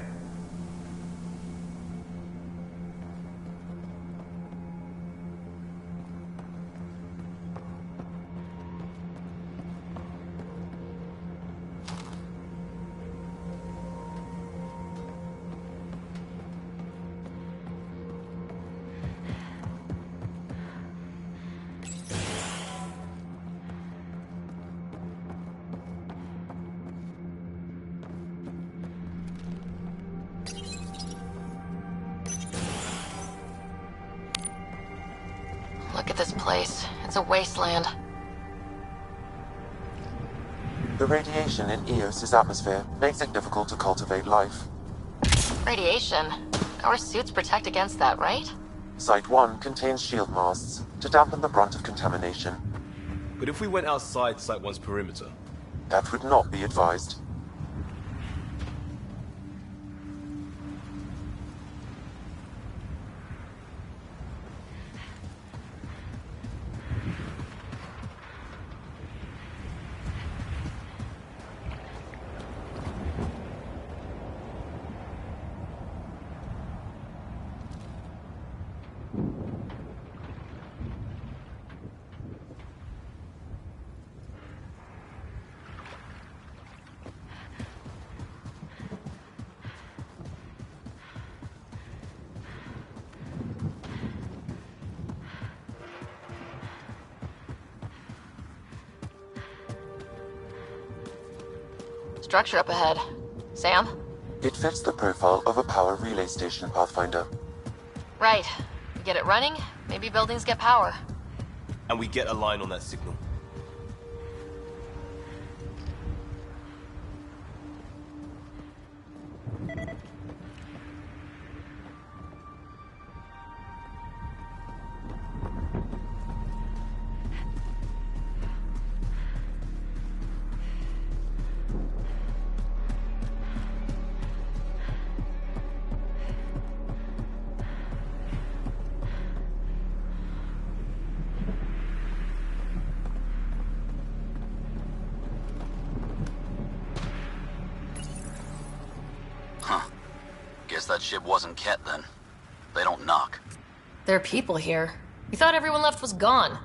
Look at this place. It's a wasteland. The radiation in Eos's atmosphere makes it difficult to cultivate life. Radiation? Our suits protect against that, right? Site 1 contains shield masts to dampen the brunt of contamination. But if we went outside Site 1's perimeter? That would not be advised. Structure up ahead. Sam? It fits the profile of a power relay station, Pathfinder. Right. We get it running, maybe buildings get power. And we get a line on that signal. Guess that ship wasn't Ket then. They don't knock. There are people here. We thought everyone left was gone.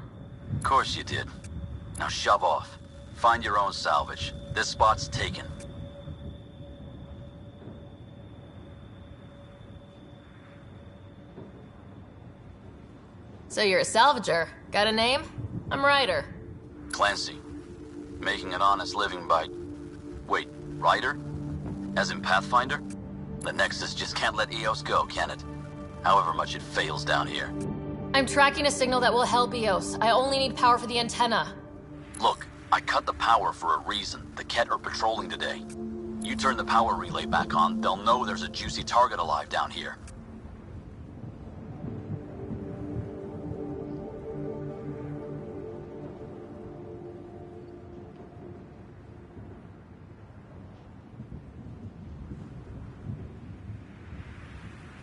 Of course you did. Now shove off. Find your own salvage. This spot's taken. So you're a salvager. Got a name? I'm Ryder. Clancy. Making an honest living by... Wait, Ryder? As in Pathfinder? The Nexus just can't let EOS go, can it? However much it fails down here. I'm tracking a signal that will help EOS. I only need power for the antenna. Look, I cut the power for a reason. The Ket are patrolling today. You turn the power relay back on, they'll know there's a juicy target alive down here.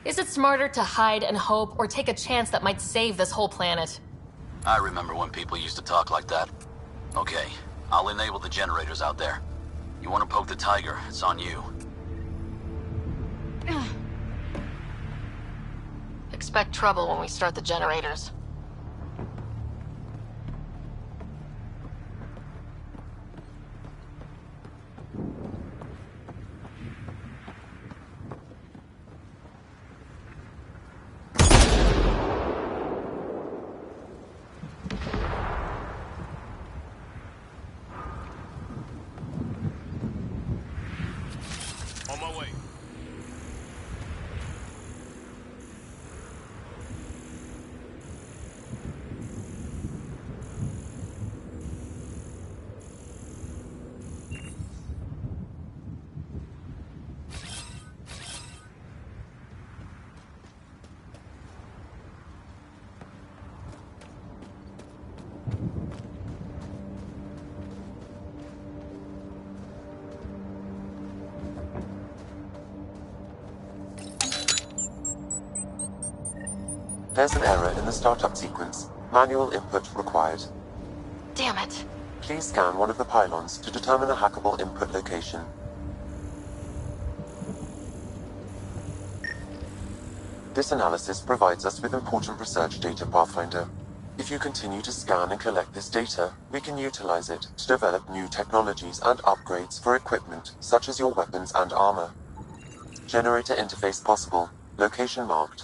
Is it smarter to hide and hope, or take a chance that might save this whole planet? I remember when people used to talk like that. Okay, I'll enable the generators out there. You want to poke the tiger, it's on you. Expect trouble when we start the generators. On my way. There's an error in the startup sequence. Manual input required. Damn it. Please scan one of the pylons to determine a hackable input location. This analysis provides us with important research data, Pathfinder. If you continue to scan and collect this data, we can utilize it to develop new technologies and upgrades for equipment, such as your weapons and armor. Generator interface possible. Location marked.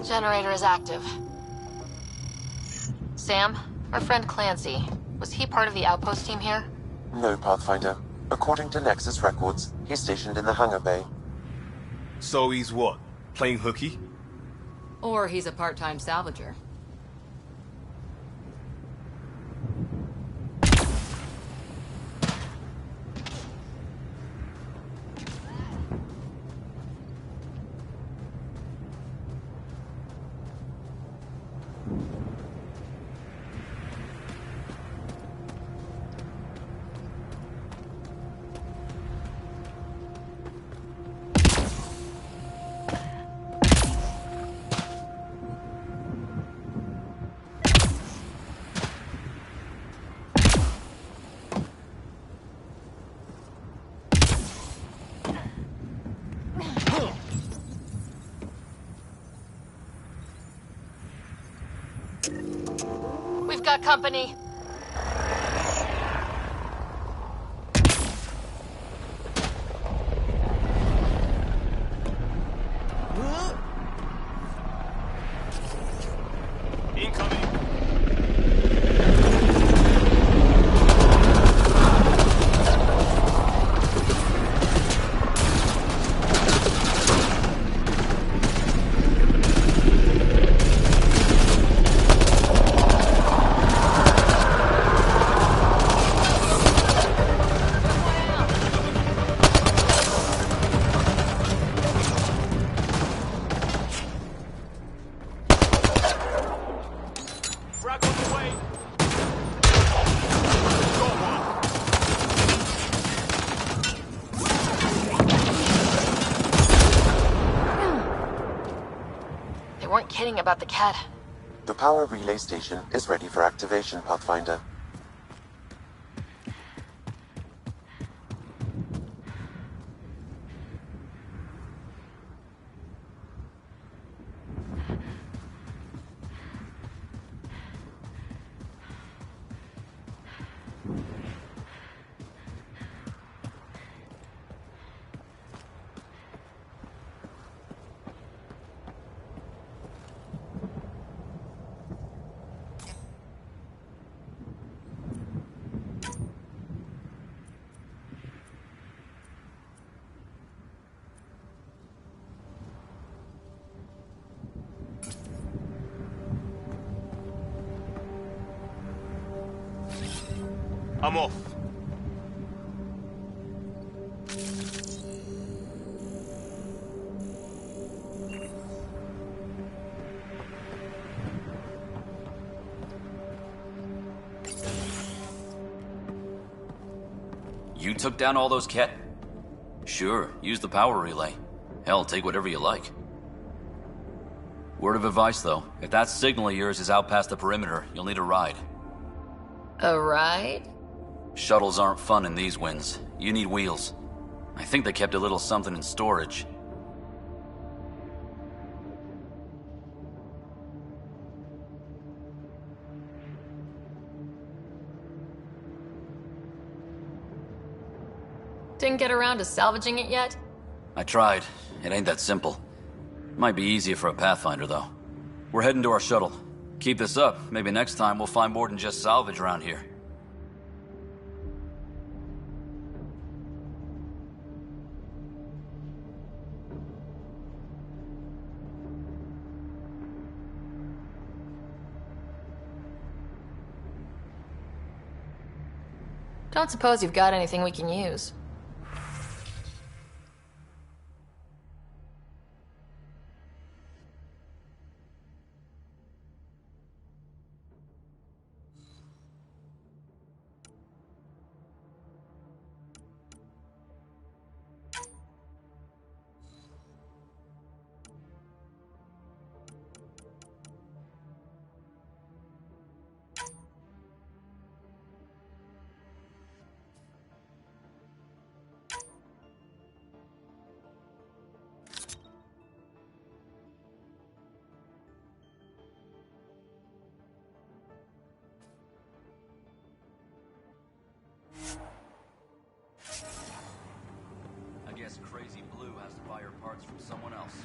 Generator is active. Sam, our friend Clancy, was he part of the outpost team here? No, Pathfinder. According to Nexus records, he's stationed in the hangar bay. So he's what? Playing hooky? Or he's a part-time salvager. we've got company. Incoming. Frag on the way. Got one. They weren't kidding about the cat. The power relay station is ready for activation, Pathfinder. I'm off. You took down all those cat... Sure, use the power relay. Hell, take whatever you like. Word of advice, though. If that signal of yours is out past the perimeter, you'll need a ride. A ride? Shuttles aren't fun in these winds. You need wheels. I think they kept a little something in storage. Didn't get around to salvaging it yet? I tried. It ain't that simple. Might be easier for a Pathfinder, though. We're heading to our shuttle. Keep this up. Maybe next time we'll find more than just salvage around here. Don't suppose you've got anything we can use. I guess Crazy Blue has to buy her parts from someone else.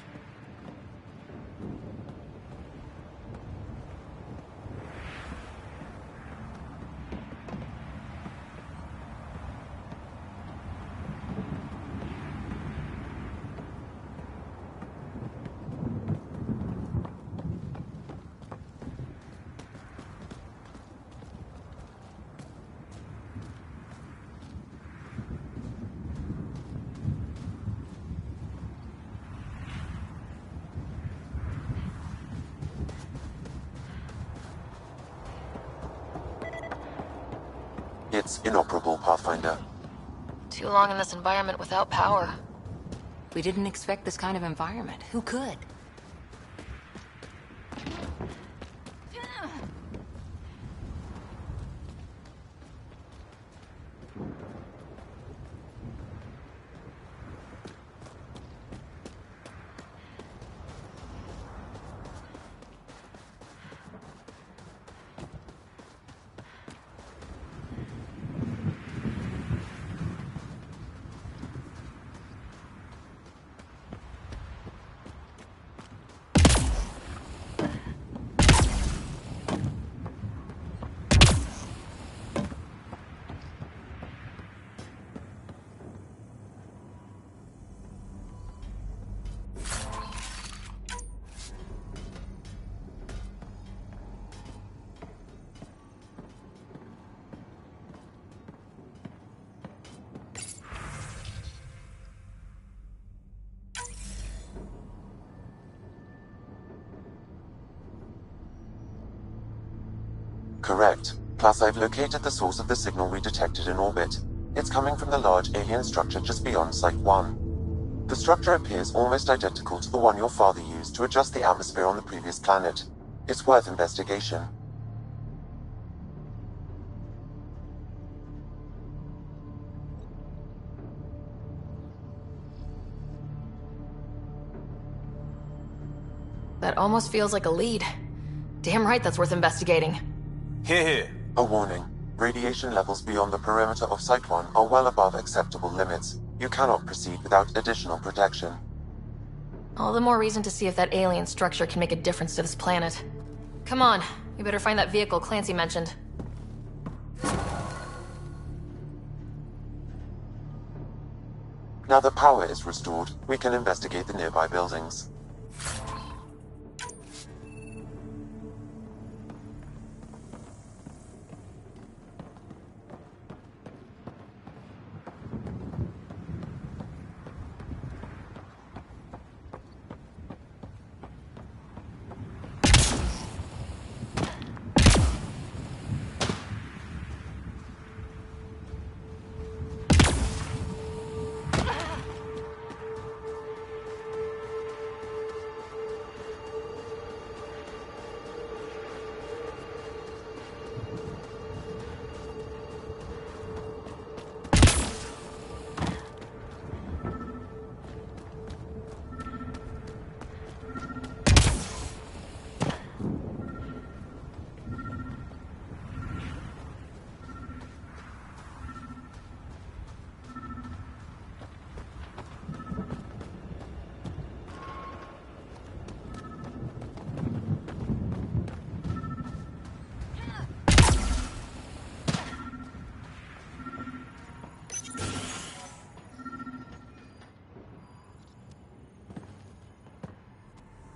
It's inoperable, Pathfinder. Too long in this environment without power. We didn't expect this kind of environment. Who could? Correct. Plus, I've located the source of the signal we detected in orbit. It's coming from the large alien structure just beyond Site 1. The structure appears almost identical to the one your father used to adjust the atmosphere on the previous planet. It's worth investigation. That almost feels like a lead. Damn right that's worth investigating. Here. A warning. Radiation levels beyond the perimeter of Site 1 are well above acceptable limits. You cannot proceed without additional protection. All the more reason to see if that alien structure can make a difference to this planet. Come on, we better find that vehicle Clancy mentioned. Now that power is restored, we can investigate the nearby buildings.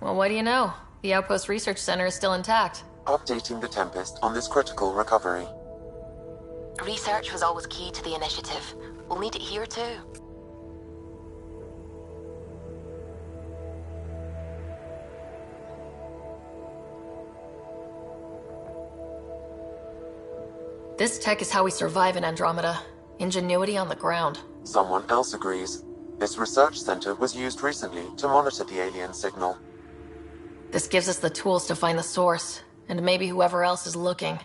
Well, what do you know? The Outpost Research Center is still intact. Updating the Tempest on this critical recovery. Research was always key to the initiative. We'll need it here too. This tech is how we survive in Andromeda. Ingenuity on the ground. Someone else agrees. This research center was used recently to monitor the alien signal. This gives us the tools to find the source, and maybe whoever else is looking.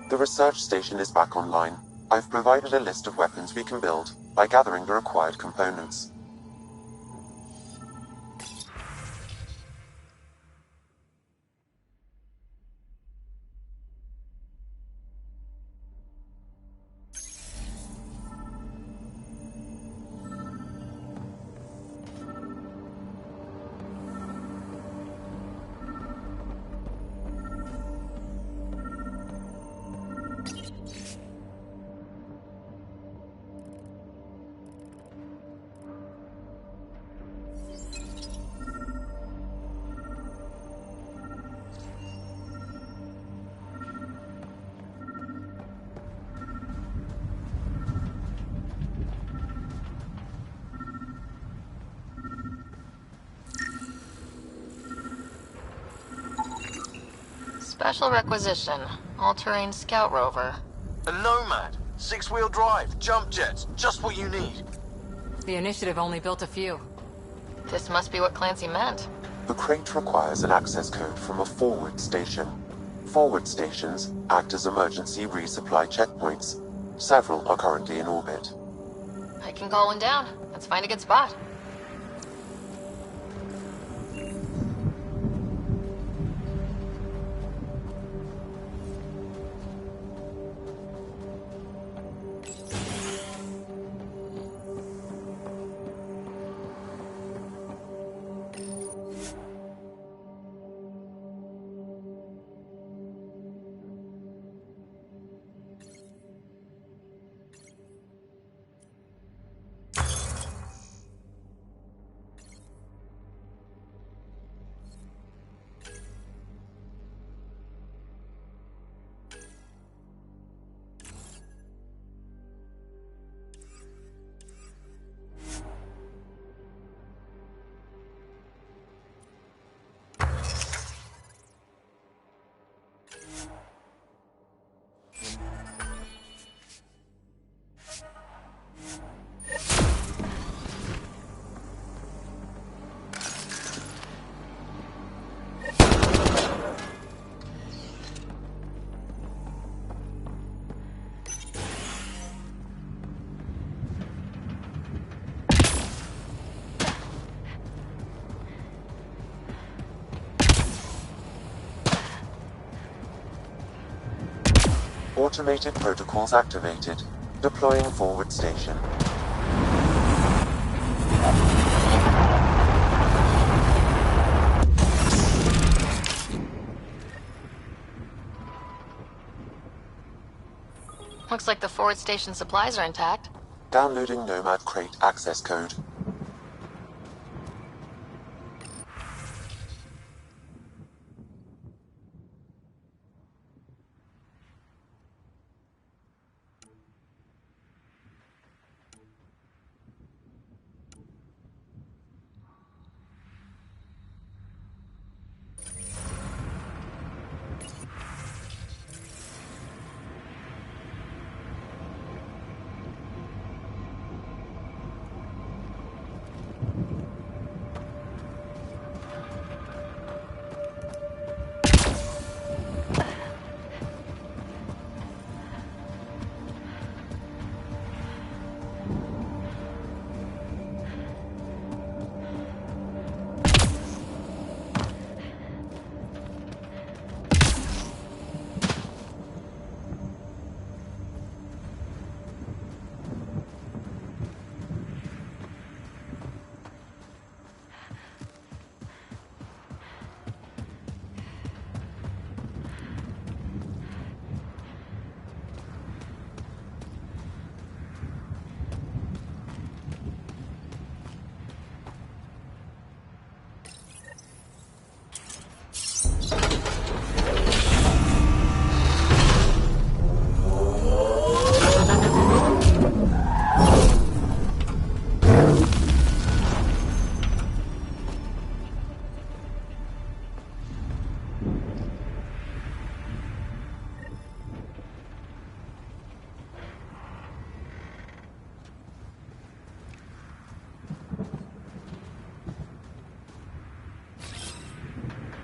The research station is back online. I've provided a list of weapons we can build by gathering the required components. Special requisition. All-terrain scout rover. A Nomad. 6-wheel drive. Jump jets. Just what you need. The Initiative only built a few. This must be what Clancy meant. The crate requires an access code from a forward station. Forward stations act as emergency resupply checkpoints. Several are currently in orbit. I can call one down. Let's find a good spot. Automated protocols activated. Deploying forward station. Looks like the forward station supplies are intact. Downloading Nomad crate access code.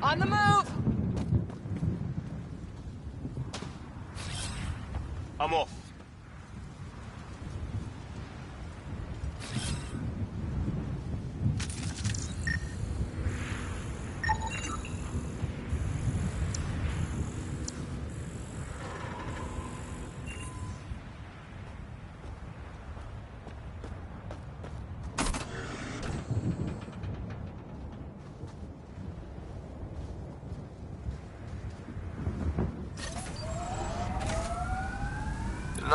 On the move! I'm off.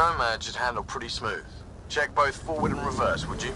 Nomad should handle pretty smooth. Check both forward and reverse, would you?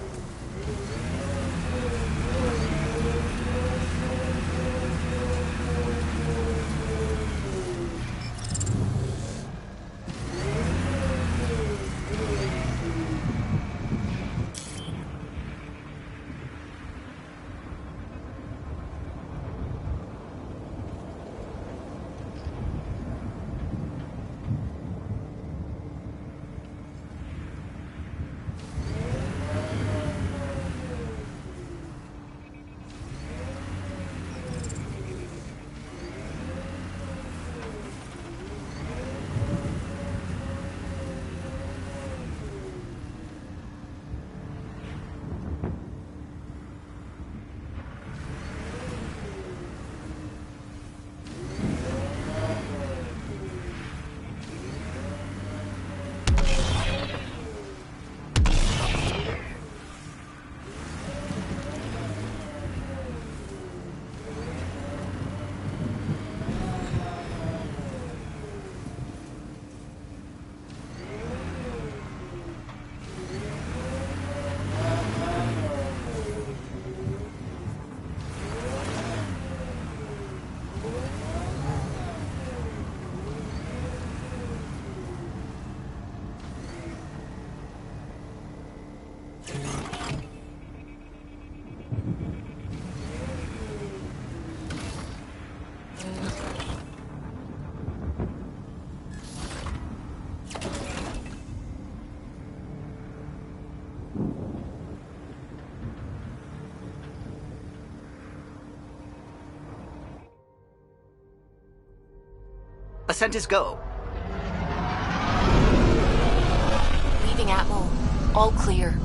Ascent is go. Leaving Atmo. All clear.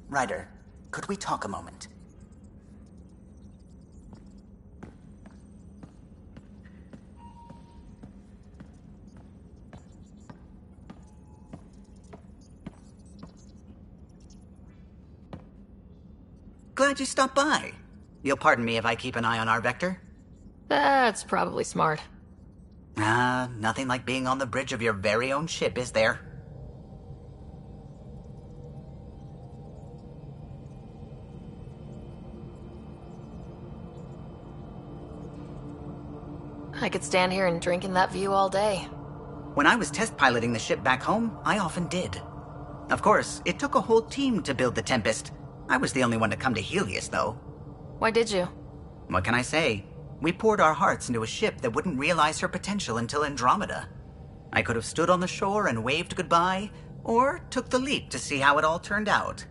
Ryder, could we talk a moment? Glad you stopped by. You'll pardon me if I keep an eye on our vector? That's probably smart. Nothing like being on the bridge of your very own ship, is there? I could stand here and drink in that view all day. When I was test piloting the ship back home, I often did. Of course, it took a whole team to build the Tempest. I was the only one to come to Helios, though. Why did you? What can I say? We poured our hearts into a ship that wouldn't realize her potential until Andromeda. I could have stood on the shore and waved goodbye, or took the leap to see how it all turned out.